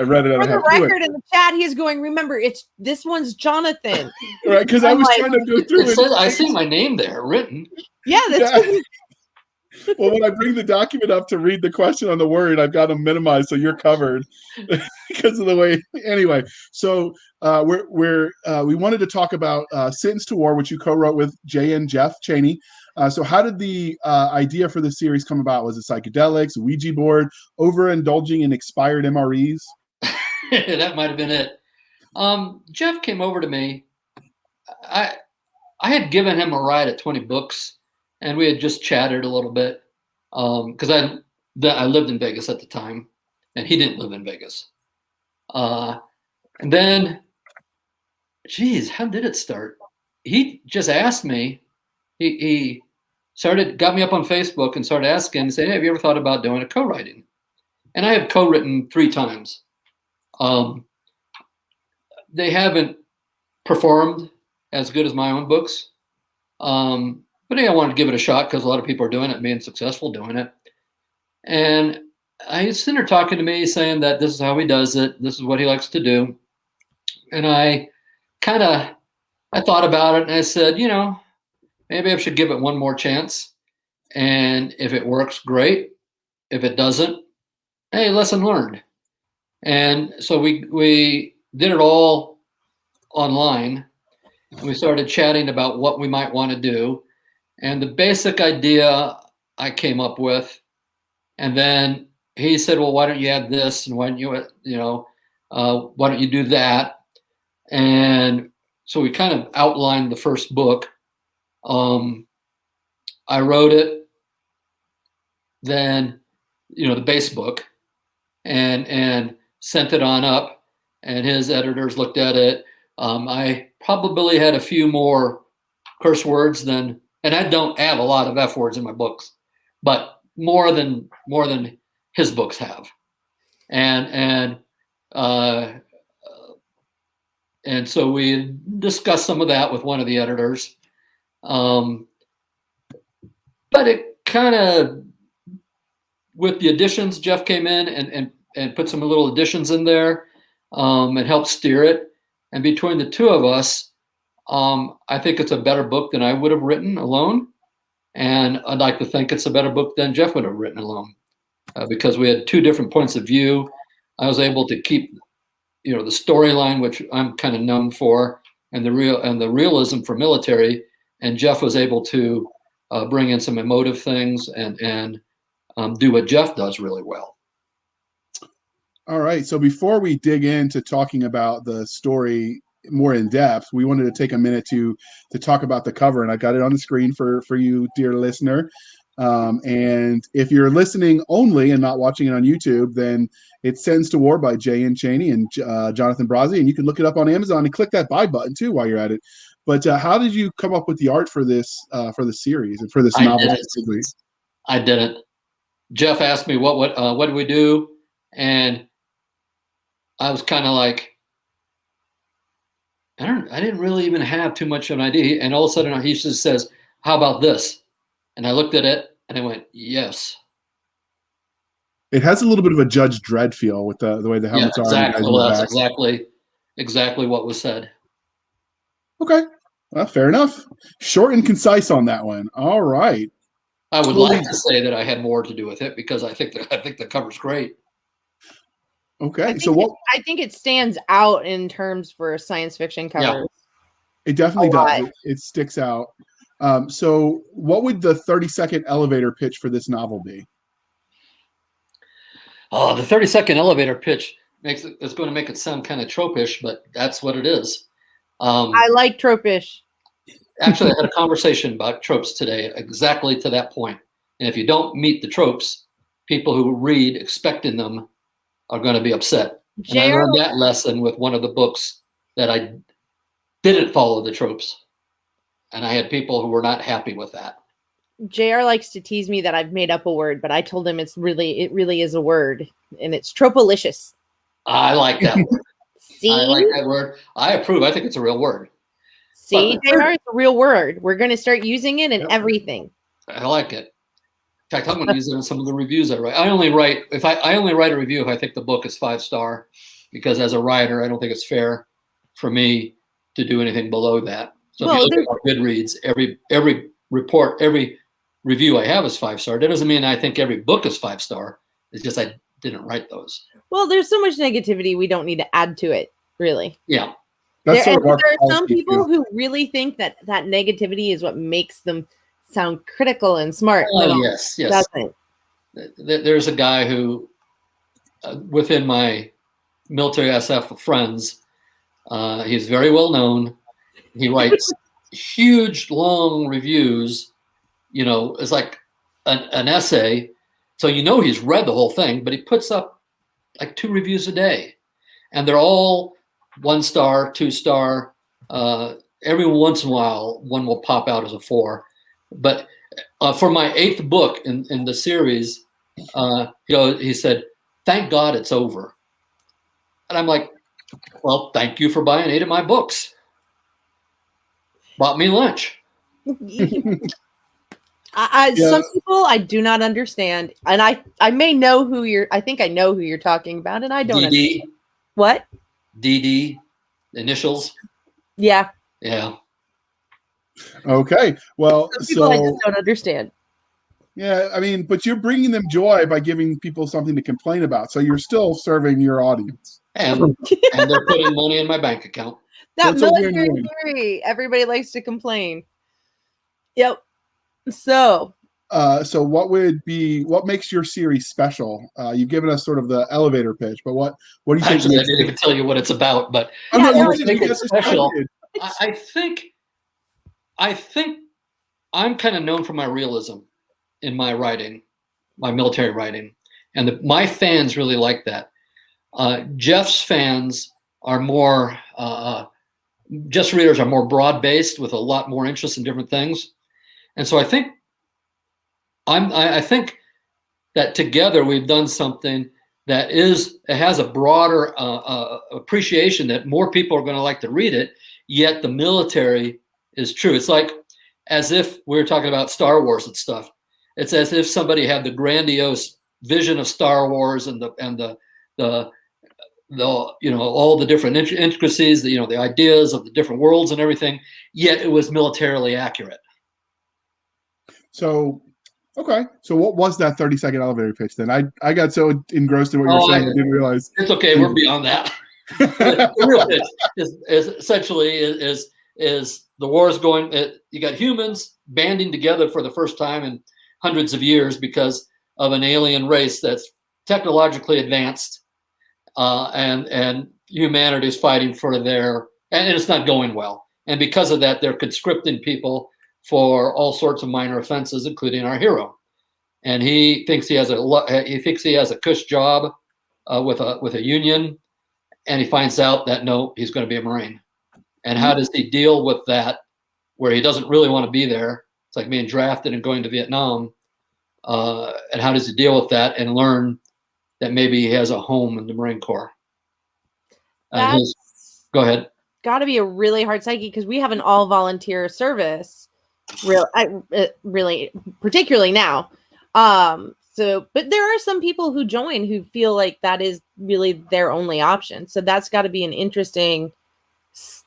read it. For the record, in the chat, he is going, remember, this one's Jonathan. Right, because I was trying to go through it. I see my name there written. Yeah, that's Well, when I bring the document up to read the question on the Word, I've got them minimized, so you're covered because of the way. Anyway, so we wanted to talk about Sentenced to War, which you co-wrote with Jay and Jeff Chaney. So how did the idea for the series come about? Was it psychedelics, Ouija board, overindulging in expired MREs? That might have been it. Jeff came over to me. I had given him a ride at 20 Books, and we had just chatted a little bit because I lived in Vegas at the time, and he didn't live in Vegas. And then, geez, how did it start? He just asked me. He got me up on Facebook and started asking and saying, hey, have you ever thought about doing a co-writing? And I have co-written 3 times. They haven't performed as good as my own books. But I wanted to give it a shot because a lot of people are doing it, being successful doing it. And he's sitting there talking to me saying that this is how he does it. This is what he likes to do. And I thought about it and I said, maybe I should give it one more chance. And if it works, great. If it doesn't, hey, lesson learned. And so we did it all online. And we started chatting about what we might want to do. And the basic idea I came up with. And then he said, well, why don't you add this? And why don't why don't you do that? And so we kind of outlined the first book. I wrote it, then, the base book, and sent it on up, and his editors looked at it. I probably had a few more curse words and I don't have a lot of F words in my books, but more than his books have. And so we discussed some of that with one of the editors. But it kind of, with the additions, Jeff came in and put some little additions in there and helped steer it. And between the two of us, I think it's a better book than I would have written alone. And I'd like to think it's a better book than Jeff would have written alone because we had 2 different points of view. I was able to keep, the storyline, which I'm kind of known for, and the realism for military. And Jeff was able to bring in some emotive things and do what Jeff does really well. All right. So before we dig into talking about the story more in depth, we wanted to take a minute to talk about the cover, and I got it on the screen for you, dear listener. And if you're listening only and not watching it on YouTube, then it's Sentenced to War by Jay and Chaney and Jonathan Brazee, and you can look it up on Amazon and click that buy button too while you're at it. But how did you come up with the art for this for the series and for this novel? I didn't. Jeff asked me what do we do, and I was kind of like, I didn't really even have too much of an idea. And all of a sudden he just says, how about this? And I looked at it and I went, yes. It has a little bit of a Judge Dredd feel with the way the helmets are. Exactly. Well, that's exactly what was said. Okay. Well, fair enough. Short and concise on that one. All right. I would like to say that I had more to do with it because I think the cover's great. Okay. I think it stands out in terms for science fiction covers. Yeah, it definitely does. It sticks out. So what would the 30-second elevator pitch for this novel be? Oh, the 30-second elevator pitch it's going to make it sound kind of tropish, but that's what it is. I like tropish. Actually, I had a conversation about tropes today, exactly to that point. And if you don't meet the tropes, people who read expecting them are going to be upset. And I learned that lesson with one of the books that I didn't follow the tropes. And I had people who were not happy with that. JR likes to tease me that I've made up a word, but I told him it really is a word, and it's tropolicious. I like that word. See? I like that word. I approve. I think it's a real word. See, JR, it's a real word. We're going to start using it in everything. I like it. In fact, I'm going to use it in some of the reviews I write. I only write a review if I think the book is 5-star, because as a writer, I don't think it's fair for me to do anything below that. So if you look at Goodreads, every report, every review I have is 5-star. That doesn't mean I think every book is 5-star. It's just I didn't write those. Well, there's so much negativity, we don't need to add to it, really. Yeah. There are some people who really think that negativity is what makes them sound critical and smart. Oh, yes. Doesn't. There's a guy who, within my military SF friends, he's very well known. He writes huge, long reviews. You know, it's like an essay. So he's read the whole thing, but he puts up like 2 reviews a day. And they're all 1-star, 2-star. Every once in a while, one will pop out as a 4. But for my 8th book in the series, he said, "Thank God it's over." And I'm like, well, thank you for buying 8 of my books. Bought me lunch. Some people I do not understand, and I may know who I think I know who you're talking about, and I don't understand. What? DD initials. Yeah. Yeah. Okay. Well, some people I just don't understand. Yeah, I mean, but you're bringing them joy by giving people something to complain about. So you're still serving your audience. And they're putting money in my bank account. That military theory. Everybody likes to complain. Yep. So what makes your series special? You've given us sort of the elevator pitch, but what do you think? Actually, I didn't even tell you what it's about, but it's special. I think I'm kind of known for my realism in my writing, my military writing, and my fans really like that. Jeff's fans are more, Jeff's readers are more broad-based with a lot more interest in different things. And so I think that together we've done something that has a broader appreciation, that more people are going to like to read it, yet the military is true. It's like as if we were talking about Star Wars and stuff. It's as if somebody had the grandiose vision of Star Wars and the all the different intricacies, the ideas of the different worlds and everything, yet it was militarily accurate. So, okay. So what was that 30-second elevator pitch then? I got so engrossed in what you were saying, I didn't realize. It's okay. We're beyond that. The real pitch is essentially is the war is going. You got humans banding together for the first time in hundreds of years because of an alien race that's technologically advanced, and humanity is fighting for their, and it's not going well. And because of that, they're conscripting people for all sorts of minor offenses, including our hero. And he thinks he has a cush job with a union, and he finds out that no, he's going to be a Marine. And how does he deal with that, where he doesn't really want to be there? It's like being drafted and going to Vietnam. And how does he deal with that and learn that maybe he has a home in the Marine Corps? Go ahead. Got to be a really hard psyche, because we have an all-volunteer service, really, particularly now. But there are some people who join who feel like that is really their only option. So that's got to be an interesting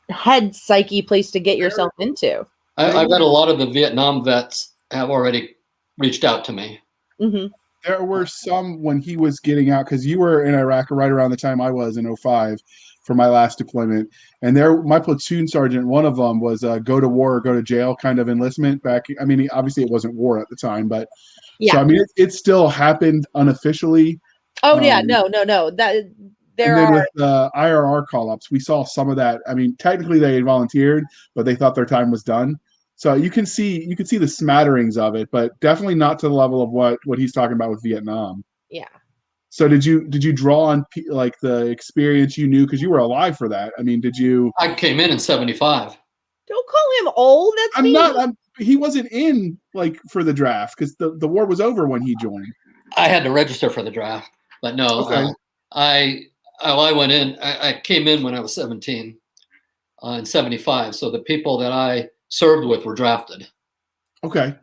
head psyche place to get yourself into. I've got a lot of the Vietnam vets have already reached out to me. Mm-hmm. There were some when he was getting out, because you were in Iraq right around the time I was in 2005 for my last deployment. And my platoon sergeant, one of them was go to war or go to jail kind of enlistment back. I mean, obviously it wasn't war at the time, but yeah. So I mean, it still happened unofficially. Oh yeah, no. That there and then are with the IRR call-ups, we saw some of that. I mean, technically they had volunteered, but they thought their time was done. So you can see the smatterings of it, but definitely not to the level of what he's talking about with Vietnam. Yeah. So did you draw on like the experience you knew because you were alive for that? I mean, did you? I came in 75. Don't call him old. That's I'm me. not. He wasn't in like for the draft because the war was over when he joined. I had to register for the draft, but no, Okay. I went in. I came in when I was 17 in 75. So the people that I served with were drafted. Okay.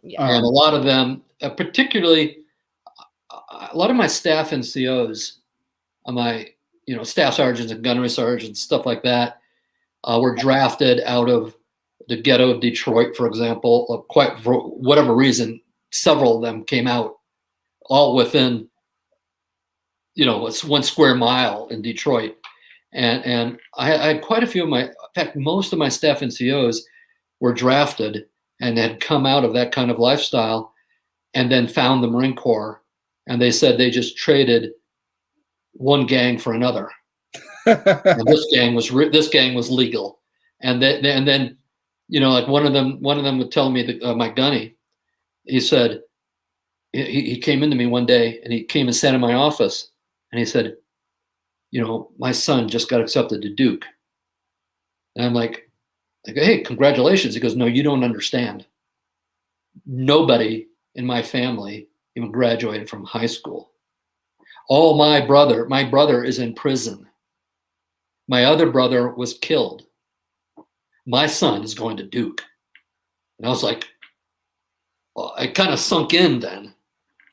Yeah. And a lot of them, particularly a lot of my staff NCOs, my staff sergeants and gunnery sergeants, stuff like that, were drafted out of the ghetto of Detroit, for example. Quite for whatever reason, several of them came out, all within it's 1 square mile in Detroit. And I had quite a few of my, in fact, most of my staff NCOs were drafted and had come out of that kind of lifestyle and then found the Marine Corps. And they said they just traded one gang for another. And this gang was legal. And then like one of them would tell me that my gunny, he said, he came into me one day and he came and sat in my office and he said, my son just got accepted to Duke. And I'm like, hey, congratulations. He goes, no, you don't understand. Nobody in my family even graduated from high school. All my brother is in prison. My other brother was killed. My son is going to Duke. And I was like, well, it kind of sunk in then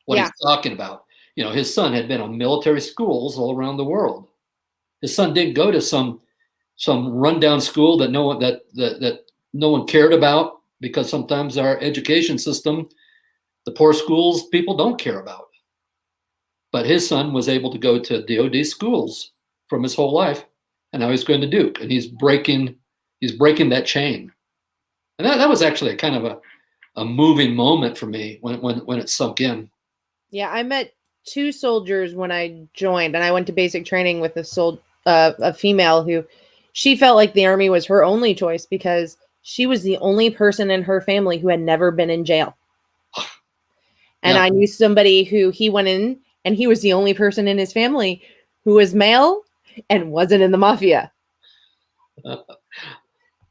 what he's talking about. His son had been on military schools all around the world. His son didn't go to some rundown school that no one cared about, because sometimes our education system, the poor schools, people don't care about. But his son was able to go to DoD schools from his whole life, and now he's going to Duke, and he's breaking that chain. And that was actually a kind of a moving moment for me when it sunk in. Yeah, I met 2 soldiers when I joined, and I went to basic training with a female who, she felt like the Army was her only choice because she was the only person in her family who had never been in jail. And I knew somebody who he went in, and he was the only person in his family who was male and wasn't in the mafia.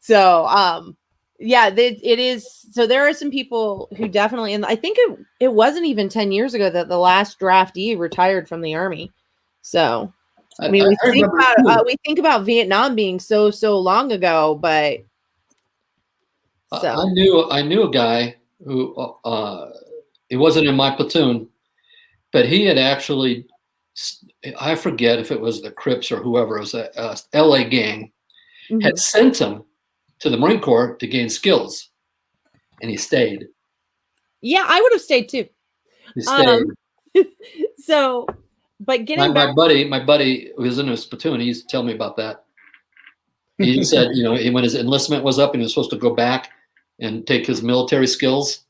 So, it is. So there are some people who definitely, and I think it wasn't even 10 years ago that the last draftee retired from the Army. So, I mean, we think about Vietnam being so long ago, but I knew a guy who he wasn't in my platoon, but he had actually, I forget if it was the Crips or whoever, it was a LA gang, had sent him to the Marine Corps to gain skills, and he stayed. Yeah, I would have stayed too. He stayed. So, but getting my buddy who was in his platoon, he used to tell me about that. He said, when his enlistment was up and he was supposed to go back and take his military skills,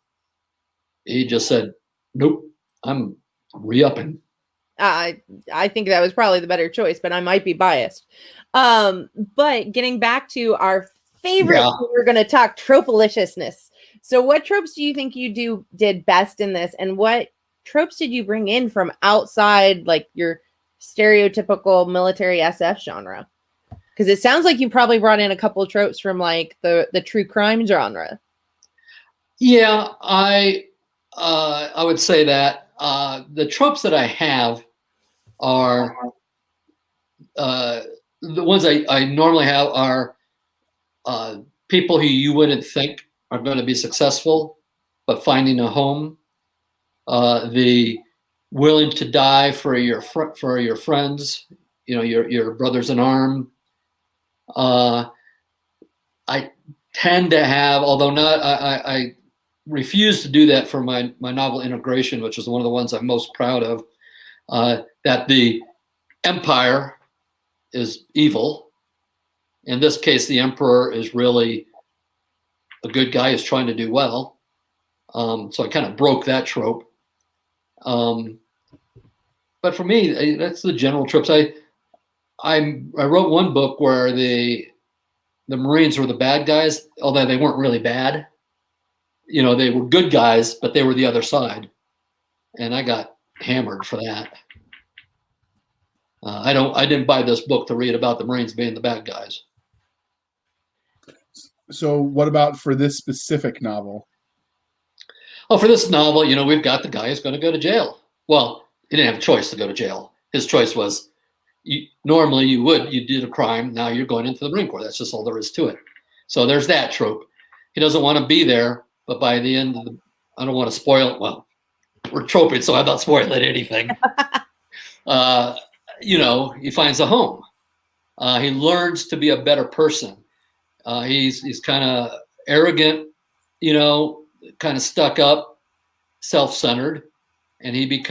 he just said, nope, I'm re-upping. I think that was probably the better choice, but I might be biased. But getting back to our favorite, we're going to talk tropeliciousness. So what tropes do you think you did best in this? And what tropes did you bring in from outside, like your stereotypical military SF genre? Because it sounds like you probably brought in a couple of tropes from like the true crime genre. Yeah, I would say that the tropes that I have are the ones I normally have are people who you wouldn't think are going to be successful, but finding a home. The willing to die for your friends, your brothers in arm. I tend to have, although not, I refuse to do that for my novel Integration, which is one of the ones I'm most proud of. That the empire is evil. In this case, the emperor is really a good guy who's trying to do well. So I kind of broke that trope. But for me, that's the general tropes. I wrote one book where the Marines were the bad guys, although they weren't really bad. You know, they were good guys, but they were the other side. And I got hammered for that. I didn't buy this book to read about the Marines being the bad guys. So what about for this specific novel? Oh, for this novel, you know, we've got the guy who's going to go to jail. Well, he didn't have a choice to go to jail. His choice was, normally you did a crime, now you're going into the Marine Corps. That's just all there is to it. So there's that trope. He doesn't want to be there, but by the end of I don't want to spoil it. Well, we're troping, so I'm not spoiling anything. You know, he finds a home. He learns to be a better person. He's kind of arrogant, you know, kind of stuck up, self-centered, and he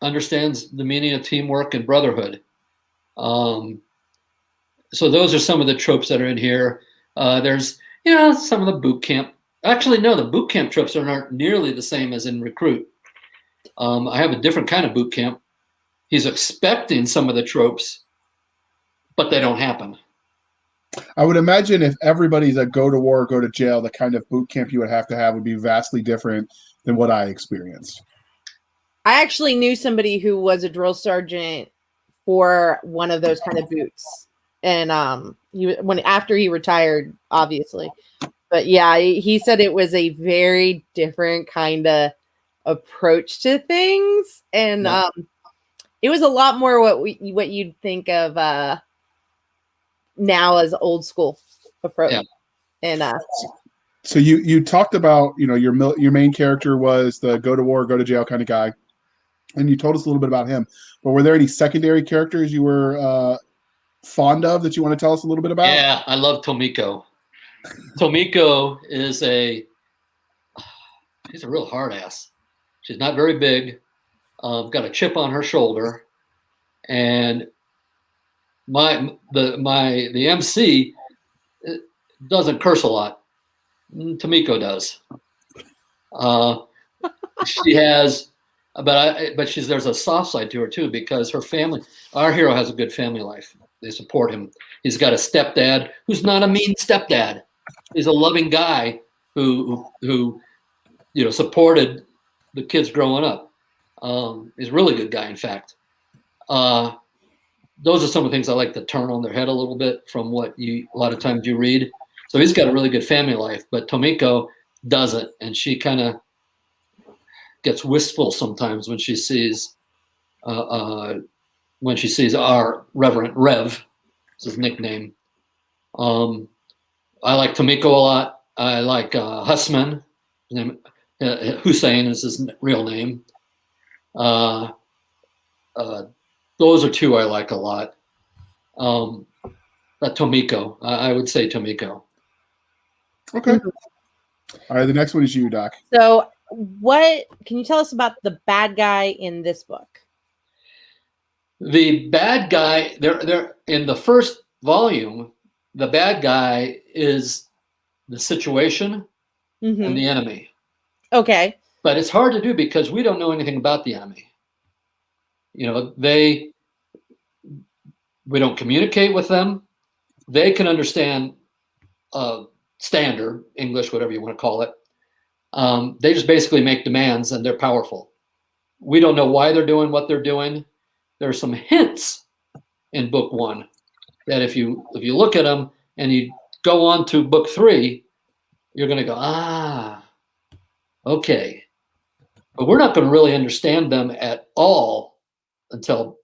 understands the meaning of teamwork and brotherhood. So those are some of the tropes that are in here. There's, you know, some of the boot camp. Actually, no, the boot camp tropes aren't nearly the same as in Recruit. I have a different kind of boot camp. He's expecting some of the tropes, but they don't happen. I would imagine if everybody's a go to war, go to jail, the kind of boot camp you would have would be vastly different than what I experienced. I actually knew somebody who was a drill sergeant for one of those kind of boots, and after he retired, obviously. But yeah, he said it was a very different kind of approach to things, and it was a lot more what you'd think of now as old school approach. Yeah. And so you talked about, you know, your main character was the go to war, go to jail kind of guy, and you told us a little bit about him. But were there any secondary characters you were fond of that you want to tell us a little bit about? Yeah, I love Tomiko. Tomiko is she's a real hard ass. She's not very big. Got a chip on her shoulder, and the MC doesn't curse a lot. Tomiko does. She has, but there's a soft side to her too, because her family. Our hero has a good family life. They support him. He's got a stepdad who's not a mean stepdad. He's a loving guy who you know, supported the kids growing up. He's a really good guy, in fact. Those are some of the things I like to turn on their head a little bit from what a lot of times you read. So he's got a really good family life, but Tomiko doesn't, and she kind of gets wistful sometimes when she sees our Reverend Rev, is his nickname. I like Tomiko a lot. I like Husman. Hussein is his real name. Those are two I like a lot. Tomiko, I would say Tomiko. Okay. All right, the next one is you, Doc. So what can you tell us about the bad guy in this book? The bad guy, they're in the first volume, the bad guy is the situation and the enemy. Okay. But it's hard to do because we don't know anything about the enemy. You know, we don't communicate with them. They can understand standard English, whatever you want to call it. They just basically make demands, and they're powerful. We don't know why they're doing what they're doing. There are some hints in book 1 that if you look at them and you go on to book 3, you're going to go, okay. But we're not going to really understand them at all until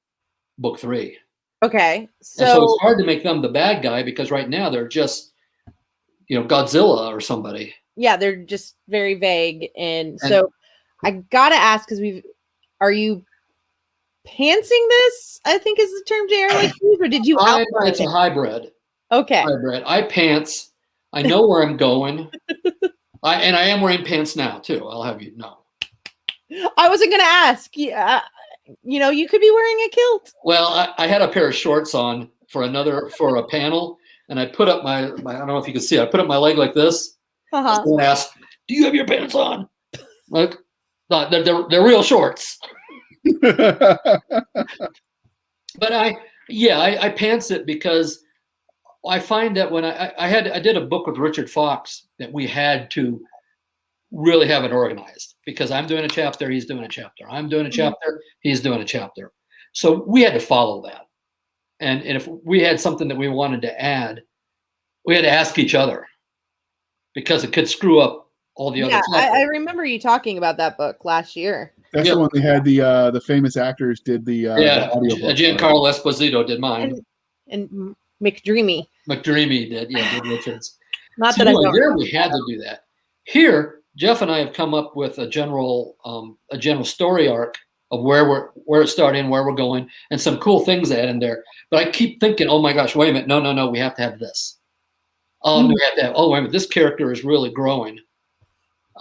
book 3. Okay. So it's hard to make them the bad guy because right now they're just, you know, Godzilla or somebody. Yeah, they're just very vague. And so I got to ask, because are you pantsing this? I think is the term JR likes to use, or did you outline it's a hybrid. Okay. Hybrid. I pants. I know where I'm going. I am wearing pants now too. I'll have you know. I wasn't going to ask. You know, you could be wearing a kilt. Well, I had a pair of shorts on for a panel, and I put up my I don't know if you can see. I put up my leg like this. Someone asked, "Do you have your pants on?" Like, they're real shorts. But I pants it because I find that when I did a book with Richard Fox that we had to really have it organized, because I'm doing a chapter, he's doing a chapter. I'm doing a chapter, he's doing a chapter. So we had to follow that. And if we had something that we wanted to add, we had to ask each other, because it could screw up all the other stuff. I remember you talking about that book last year. That's the one they had the famous actors did the audiobook. Giancarlo Esposito did mine. And McDreamy did Richards. Not that I know. There we had to do that. Here, Jeff and I have come up with a general story arc of where it's starting, where we're going, and some cool things to add in there. But I keep thinking, oh my gosh, wait a minute, no, we have to have this. We have to have, wait a minute, this character is really growing,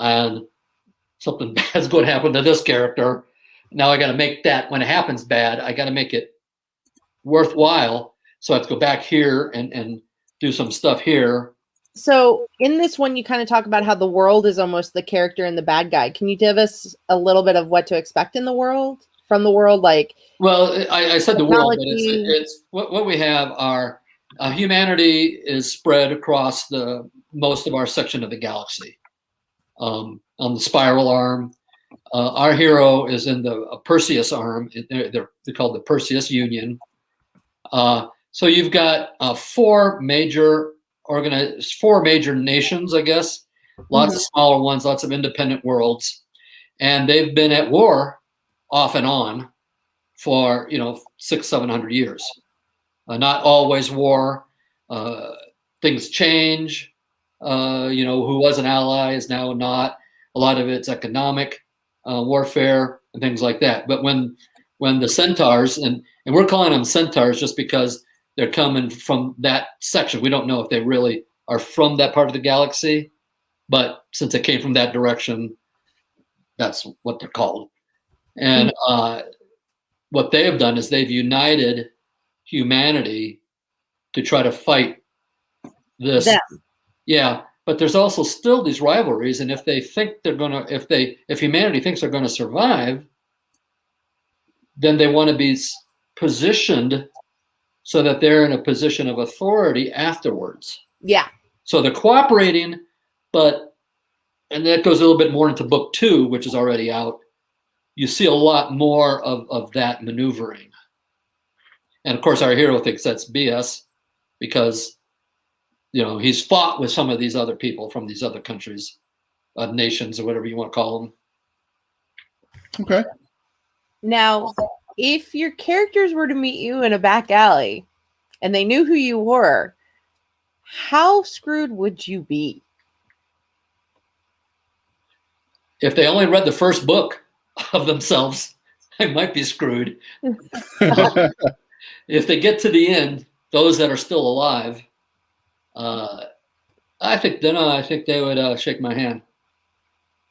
and something bad's going to happen to this character. Now I got to make that, when it happens bad, I got to make it worthwhile. So I have to go back here and do some stuff here. So in this one, you kind of talk about how the world is almost the character and the bad guy. Can you give us a little bit of what to expect in the world, from the world? Like, well, I said the world, but it's what we have are humanity is spread across most of our section of the galaxy. On the spiral arm, our hero is in the Perseus arm. They're called the Perseus Union. So you've got four major nations, I guess, lots of smaller ones, lots of independent worlds, and they've been at war off and on for 600-700 years. Not always war. Things change. Who was an ally is now not. A lot of it's economic warfare and things like that. But when the centaurs, and we're calling them centaurs just because they're coming from that section. We don't know if they really are from that part of the galaxy, but since they came from that direction, that's what they're called. And what they have done is they've united humanity to try to fight this. Yeah, but there's also still these rivalries, and if they think if humanity thinks they're gonna survive, then they want to be positioned so that they're in a position of authority afterwards. Yeah. So they're cooperating, and that goes a little bit more into book 2, which is already out. You see a lot more of that maneuvering. And of course, our hero thinks that's BS because, he's fought with some of these other people from these other countries, nations, or whatever you want to call them. Okay. Now, if your characters were to meet you in a back alley and they knew who you were, how screwed would you be? If they only read the first book of themselves, I might be screwed. If they get to the end, those that are still alive, I think they would shake my hand.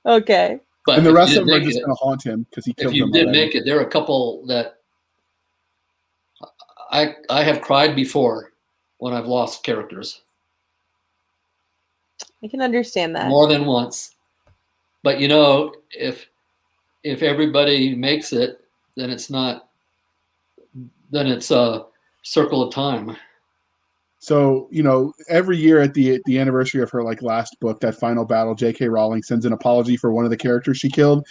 Okay. But and the rest of them are just going to haunt him because he killed them. If you did make it, there are a couple that I have cried before when I've lost characters. I can understand that. More than once. But if everybody makes it, then it's a circle of time. So, every year at the anniversary of her last book, that final battle, J.K. Rowling sends an apology for one of the characters she killed.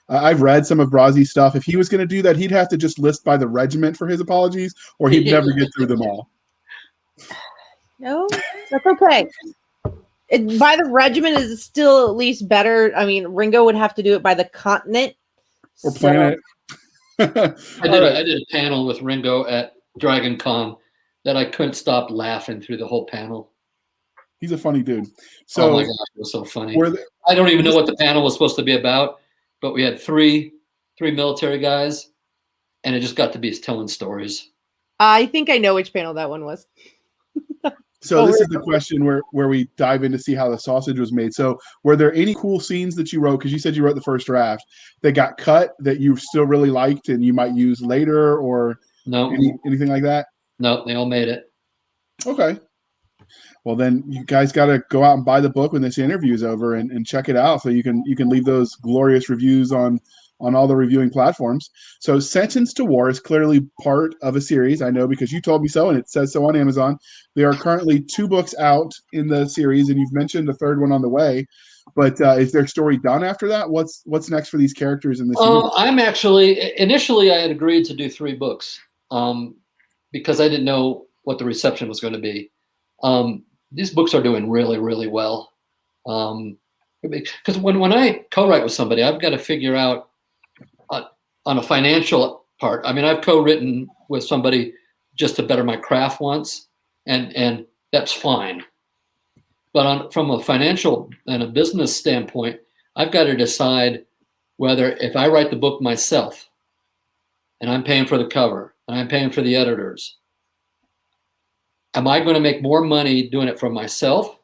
I've read some of Brazee's stuff. If he was going to do that, he'd have to just list by the regiment for his apologies, or he'd never get through them all. No, that's okay. By the regiment is still at least better. I mean, Ringo would have to do it by the continent or planet. I did a panel with Ringo at Dragon Con that I couldn't stop laughing through the whole panel. He's a funny dude. So, oh my gosh, it was so funny. I don't even know what the panel was supposed to be about, but we had three military guys, and it just got to be telling stories. I think I know which panel that one was. So this is the question where we dive in to see how the sausage was made. So were there any cool scenes that you wrote, because you said you wrote the first draft, that got cut that you still really liked and you might use later, or no anything like that? No, they all made it. Okay. Well, then you guys got to go out and buy the book when this interview is over and check it out, so you can leave those glorious reviews on on all the reviewing platforms. So Sentence to War is clearly part of a series. I know because you told me so, and it says so on Amazon. There are currently 2 books out in the series, and you've mentioned the third one on the way. But is their story done after that? What's next for these characters in this universe? I'm actually, initially I had agreed to do 3 books because I didn't know what the reception was going to be. These books are doing really, really well. Because when I co-write with somebody, I've got to figure out on a financial part. I mean, I've co-written with somebody just to better my craft once, and that's fine. But from a financial and a business standpoint, I've got to decide whether if I write the book myself and I'm paying for the cover and I'm paying for the editors, am I going to make more money doing it for myself,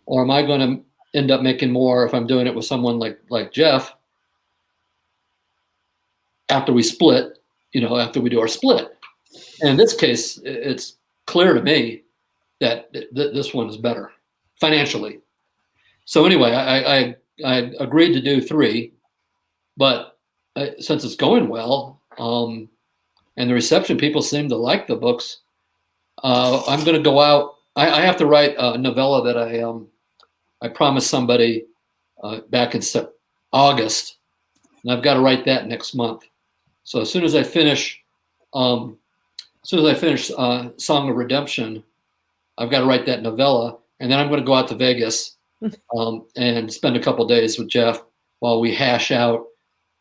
or am I going to end up making more if I'm doing it with someone like Jeff after we split, after we do our split? And in this case, it's clear to me that this one is better financially. So anyway, I agreed to do 3, but since it's going well, and the reception, people seem to like the books, I'm going to go out. I have to write a novella that I promised somebody back in August, and I've got to write that next month. So as soon as I finish, Song of Redemption, I've got to write that novella, and then I'm going to go out to Vegas and spend a couple days with Jeff while we hash out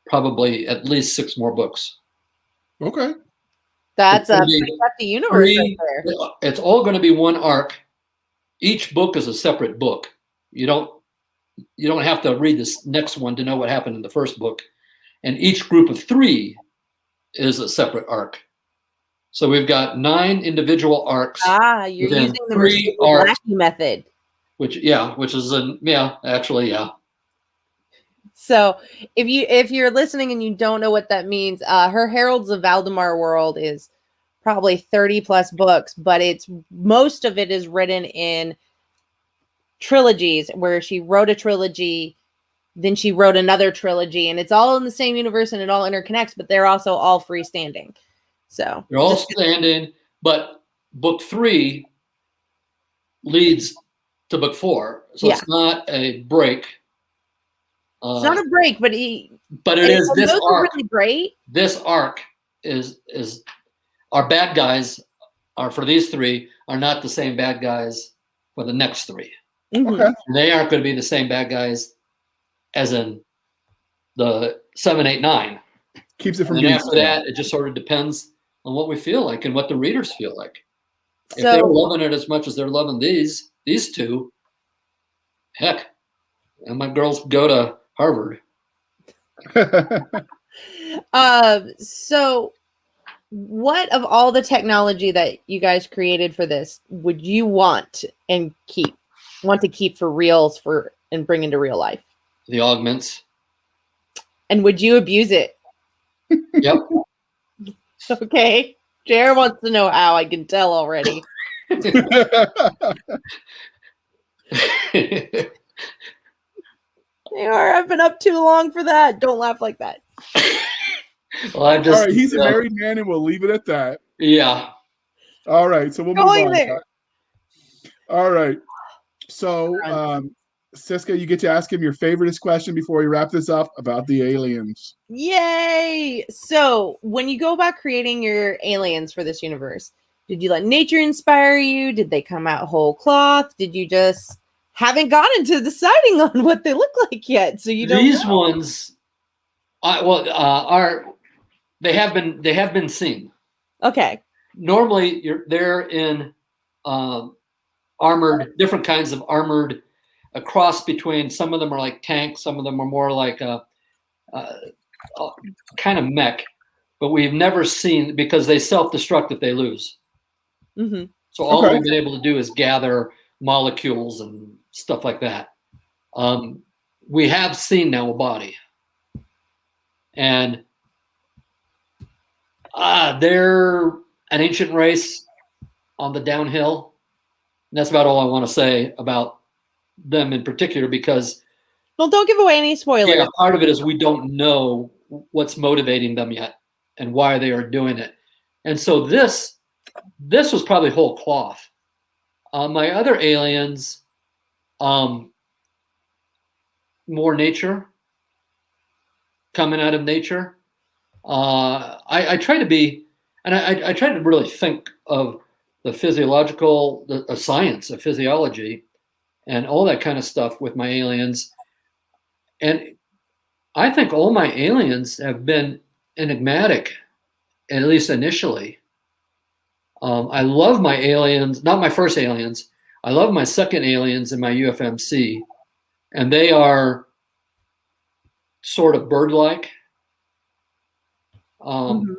probably at least 6 more books. Okay. That's a pretty hefty universe right there. It's all going to be one arc. Each book is a separate book. You don't have to read this next one to know what happened in the first book. And each group of 3 is a separate arc. So we've got 9 individual arcs. You're using the Blackie method. Which is actually. So if you're listening and you don't know what that means, her Heralds of Valdemar world is probably 30 plus books, but most of it is written in trilogies, where she wrote a trilogy, then she wrote another trilogy, and it's all in the same universe and it all interconnects, but they're also all freestanding. So they're all standing, but book 3 leads to book 4, so it's not a break. It's not a break, but it is this arc. Really great. This arc is our bad guys are for these 3 are not the same bad guys for the next 3. Mm-hmm. Okay. They aren't going to be the same bad guys as in the 7, 8, 9. Keeps it from. And after that, it just sort of depends on what we feel like and what the readers feel like. So, if they're loving it as much as they're loving these 2, heck, and my girls go to Harvard. So what of all the technology that you guys created for this would you want to keep for reals and bring into real life? The augments. And would you abuse it? Yep. Okay. JR wants to know how. I can tell already. I've been up too long for that. Don't laugh like that. Well, all right, he's a married man, and we'll leave it at that. Yeah. All right, so we'll move on. There. All right. So, Cisca, you get to ask him your favoriteest question before we wrap this up about the aliens. Yay! So, when you go about creating your aliens for this universe, did you let nature inspire you? Did they come out whole cloth? Did you just haven't gotten to deciding on what they look like yet? So you don't. These ones, they have been seen. Okay. Normally, they're in armored, different kinds of armored. A cross between, some of them are like tanks, some of them are more like a kind of mech, but we've never seen, because they self-destruct if they lose. Mm-hmm. So all we've been able to do is gather molecules and stuff like that. We have seen now a body, and they're an ancient race on the downhill. And that's about all I want to say about them in particular, because don't give away any spoilers. Yeah, part of it is we don't know what's motivating them yet and why they are doing it. And so this was probably whole cloth. My other aliens, more nature, coming out of nature. I try to be, and I try to really think of the physiological, the science of physiology and all that kind of stuff with my aliens. And I think all my aliens have been enigmatic, at least initially. I love my aliens, not my first aliens. I love my second aliens in my UFMC, and they are sort of bird-like. And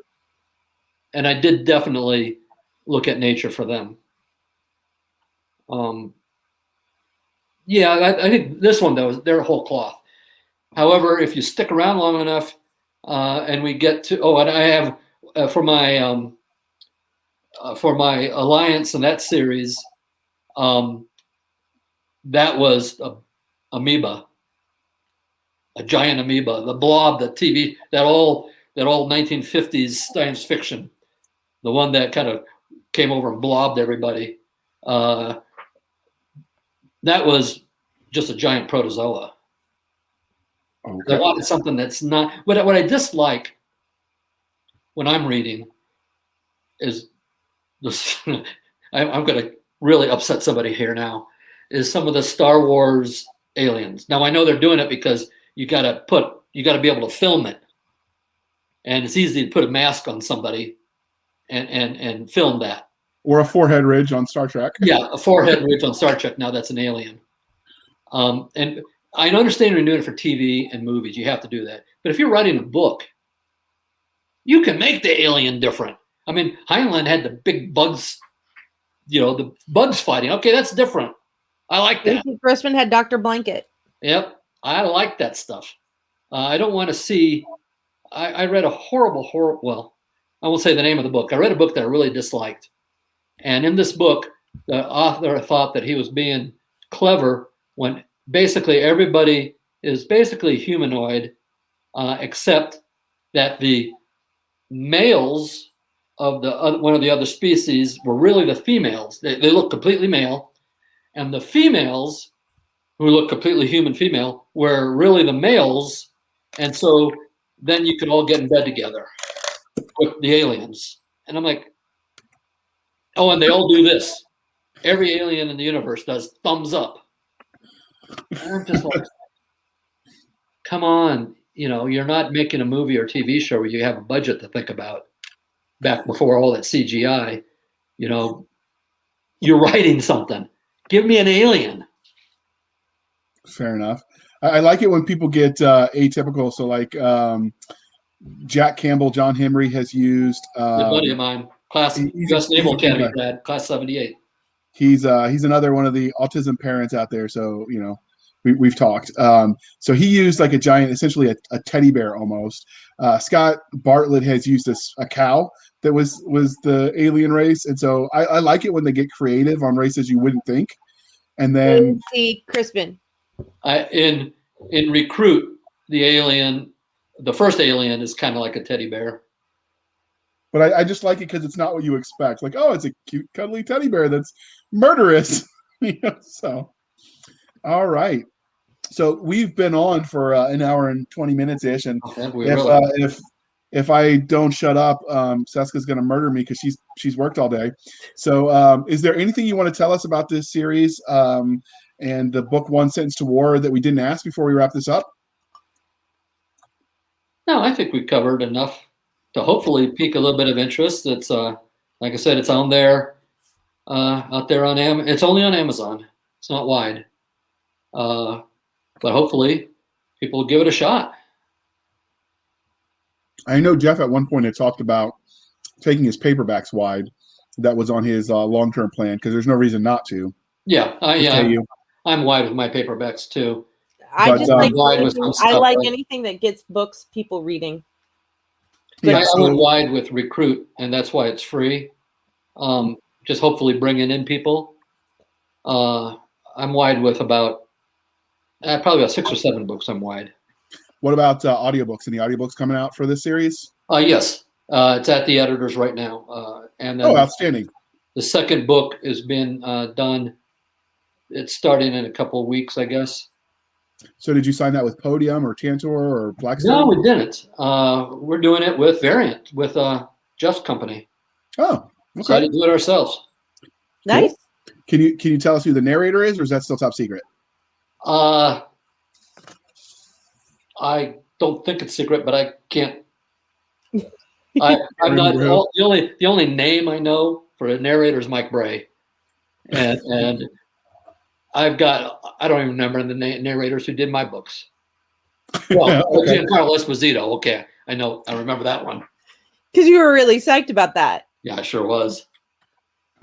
I did definitely look at nature for them. Yeah, I think this one, though, they're whole cloth. However, if you stick around long enough, and we get to, and I have for my alliance in that series, that was a amoeba, a giant amoeba, the Blob, the TV, that old 1950s science fiction, the one that kind of came over and blobbed everybody. That was just a giant protozoa. Okay. I wanted something that's not what I dislike when I'm reading is this. I'm going to really upset somebody here now. Is some of the Star Wars aliens. Now I know they're doing it because you got to be able to film it, and it's easy to put a mask on somebody and film that. Or a forehead ridge on Star Trek. Yeah, a forehead ridge on Star Trek. Now that's an alien. And I understand you're doing it for TV and movies. You have to do that. But if you're writing a book, you can make the alien different. I mean, Heinlein had the big bugs, the bugs fighting. Okay, that's different. I like that. Grossman had Dr. Blanket. Yep, I like that stuff. I don't want to see. I read a horrible. Well, I won't say the name of the book. I read a book that I really disliked. And in this book, the author thought that he was being clever when basically everybody is basically humanoid, except that the males of one of the other species were really the females. They look completely male, and the females who look completely human female were really the males. And so then you could all get in bed together with the aliens. And I'm like, oh, and they all do this. Every alien in the universe does thumbs up. And I'm just like, come on, you're not making a movie or TV show where you have a budget to think about. Back before all that CGI, you're writing something. Give me an alien. Fair enough. I like it when people get atypical. So like Jack Campbell, John Henry has used. A buddy of mine. U.S. Naval Academy grad, class 78. He's another one of the autism parents out there. So we've talked. So he used like a giant, essentially a teddy bear almost. Scott Bartlett has used a cow that was the alien race, and so I like it when they get creative on races you wouldn't think. And then see Crispin. In Recruit, the first alien is kind of like a teddy bear. But I just like it because it's not what you expect. Like, oh, it's a cute, cuddly teddy bear that's murderous. So, all right. So we've been on for an hour and 20 minutes ish, and if I don't shut up, Cisca's going to murder me because she's worked all day. So, is there anything you want to tell us about this series and the book One Sentence to War that we didn't ask before we wrap this up? No, I think we covered enough to hopefully pique a little bit of interest. It's like I said, it's on there, out there on Amazon. It's only on Amazon. It's not wide, but hopefully people will give it a shot. I know Jeff at one point had talked about taking his paperbacks wide. That was on his long-term plan because there's no reason not to. Yeah, I'm wide with my paperbacks too. I like anything that gets books people reading. Yeah, I went wide with Recruit, and that's why it's free. Just hopefully bringing in people. I'm wide with probably about 6 or 7 books. I'm wide. What about audiobooks? Any audiobooks coming out for this series? Yes, it's at the editors right now. And then outstanding. the second book has been done. It's starting in a couple of weeks, I guess. So did you sign that with Podium or Tantor or Blackstone? No, we didn't. We're doing it with Variant, with Just Company. Oh, okay. So to do it ourselves. Nice. Cool. Can you tell us who the narrator is, or is that still top secret? I don't think it's secret, but I can't. I'm not the only name I know for a narrator is Mike Bray, and I don't even remember the narrators who did my books. Well, Okay. Giancarlo Esposito. Okay, I remember that one. Because you were really psyched about that. Yeah, I sure was.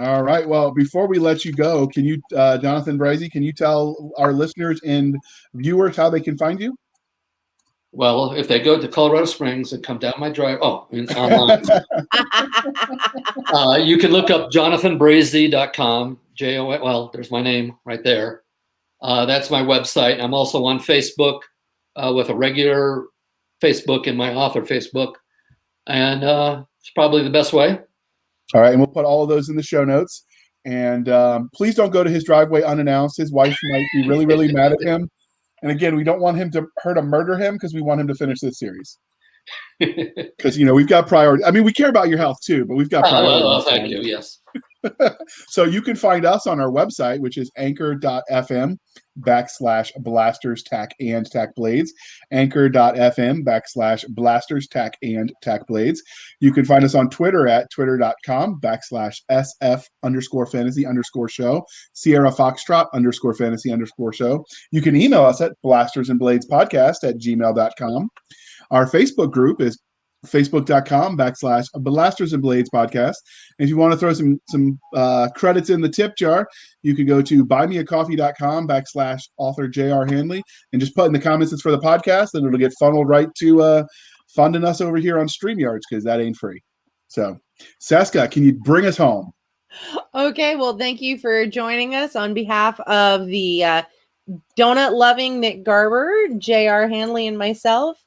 All right. Well, before we let you go, can you, Jonathan Brazee, can you tell our listeners and viewers how they can find you? Well, if they go to Colorado Springs and come down my drive, online, you can look up jonathanbrazee.com. Well, there's my name right there. That's my website. I'm also on Facebook with a regular Facebook and my author Facebook. And it's probably the best way. All right. And we'll put all of those in the show notes. And please don't go to his driveway unannounced. His wife might be really, really mad at him. And again, we don't want her to murder him because we want him to finish this series. Because, we've got priority. I mean, we care about your health too, but we've got priority. Thank you. Yes. So you can find us on our website, which is anchor.fm/blasters tack and tack blades, anchor.fm/blasters tack and tack blades. You can find us on Twitter at twitter.com/SF_fantasy_show, Sierra Foxtrot _fantasy_show. You can email us at blastersandbladespodcast@gmail.com. Our Facebook group is facebook.com/Blasters and Blades podcast. And if you want to throw some credits in the tip jar, you could go to buymeacoffee.com/author J.R. Handley and just put in the comments it's for the podcast, and it'll get funneled right to funding us over here on StreamYards, because that ain't free. So, Cisca, can you bring us home? Okay, well, thank you for joining us on behalf of the donut-loving Nick Garber, J.R. Handley, and myself.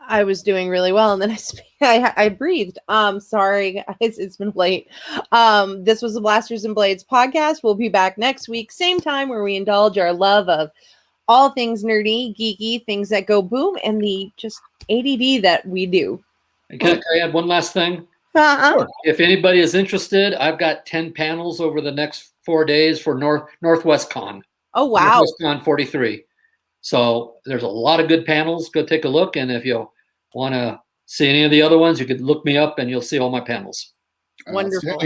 I was doing really well, and then I breathed. Sorry, guys, it's been late. This was the Blasters and Blades podcast. We'll be back next week, same time, where we indulge our love of all things nerdy, geeky, things that go boom, and the just ADD that we do. Can I add one last thing? Sure. If anybody is interested, I've got 10 panels over the next 4 days for Northwest Con. Oh, wow. Northwest Con 43. So there's a lot of good panels. Go take a look. And if you want to see any of the other ones, you could look me up and you'll see all my panels. Wonderful.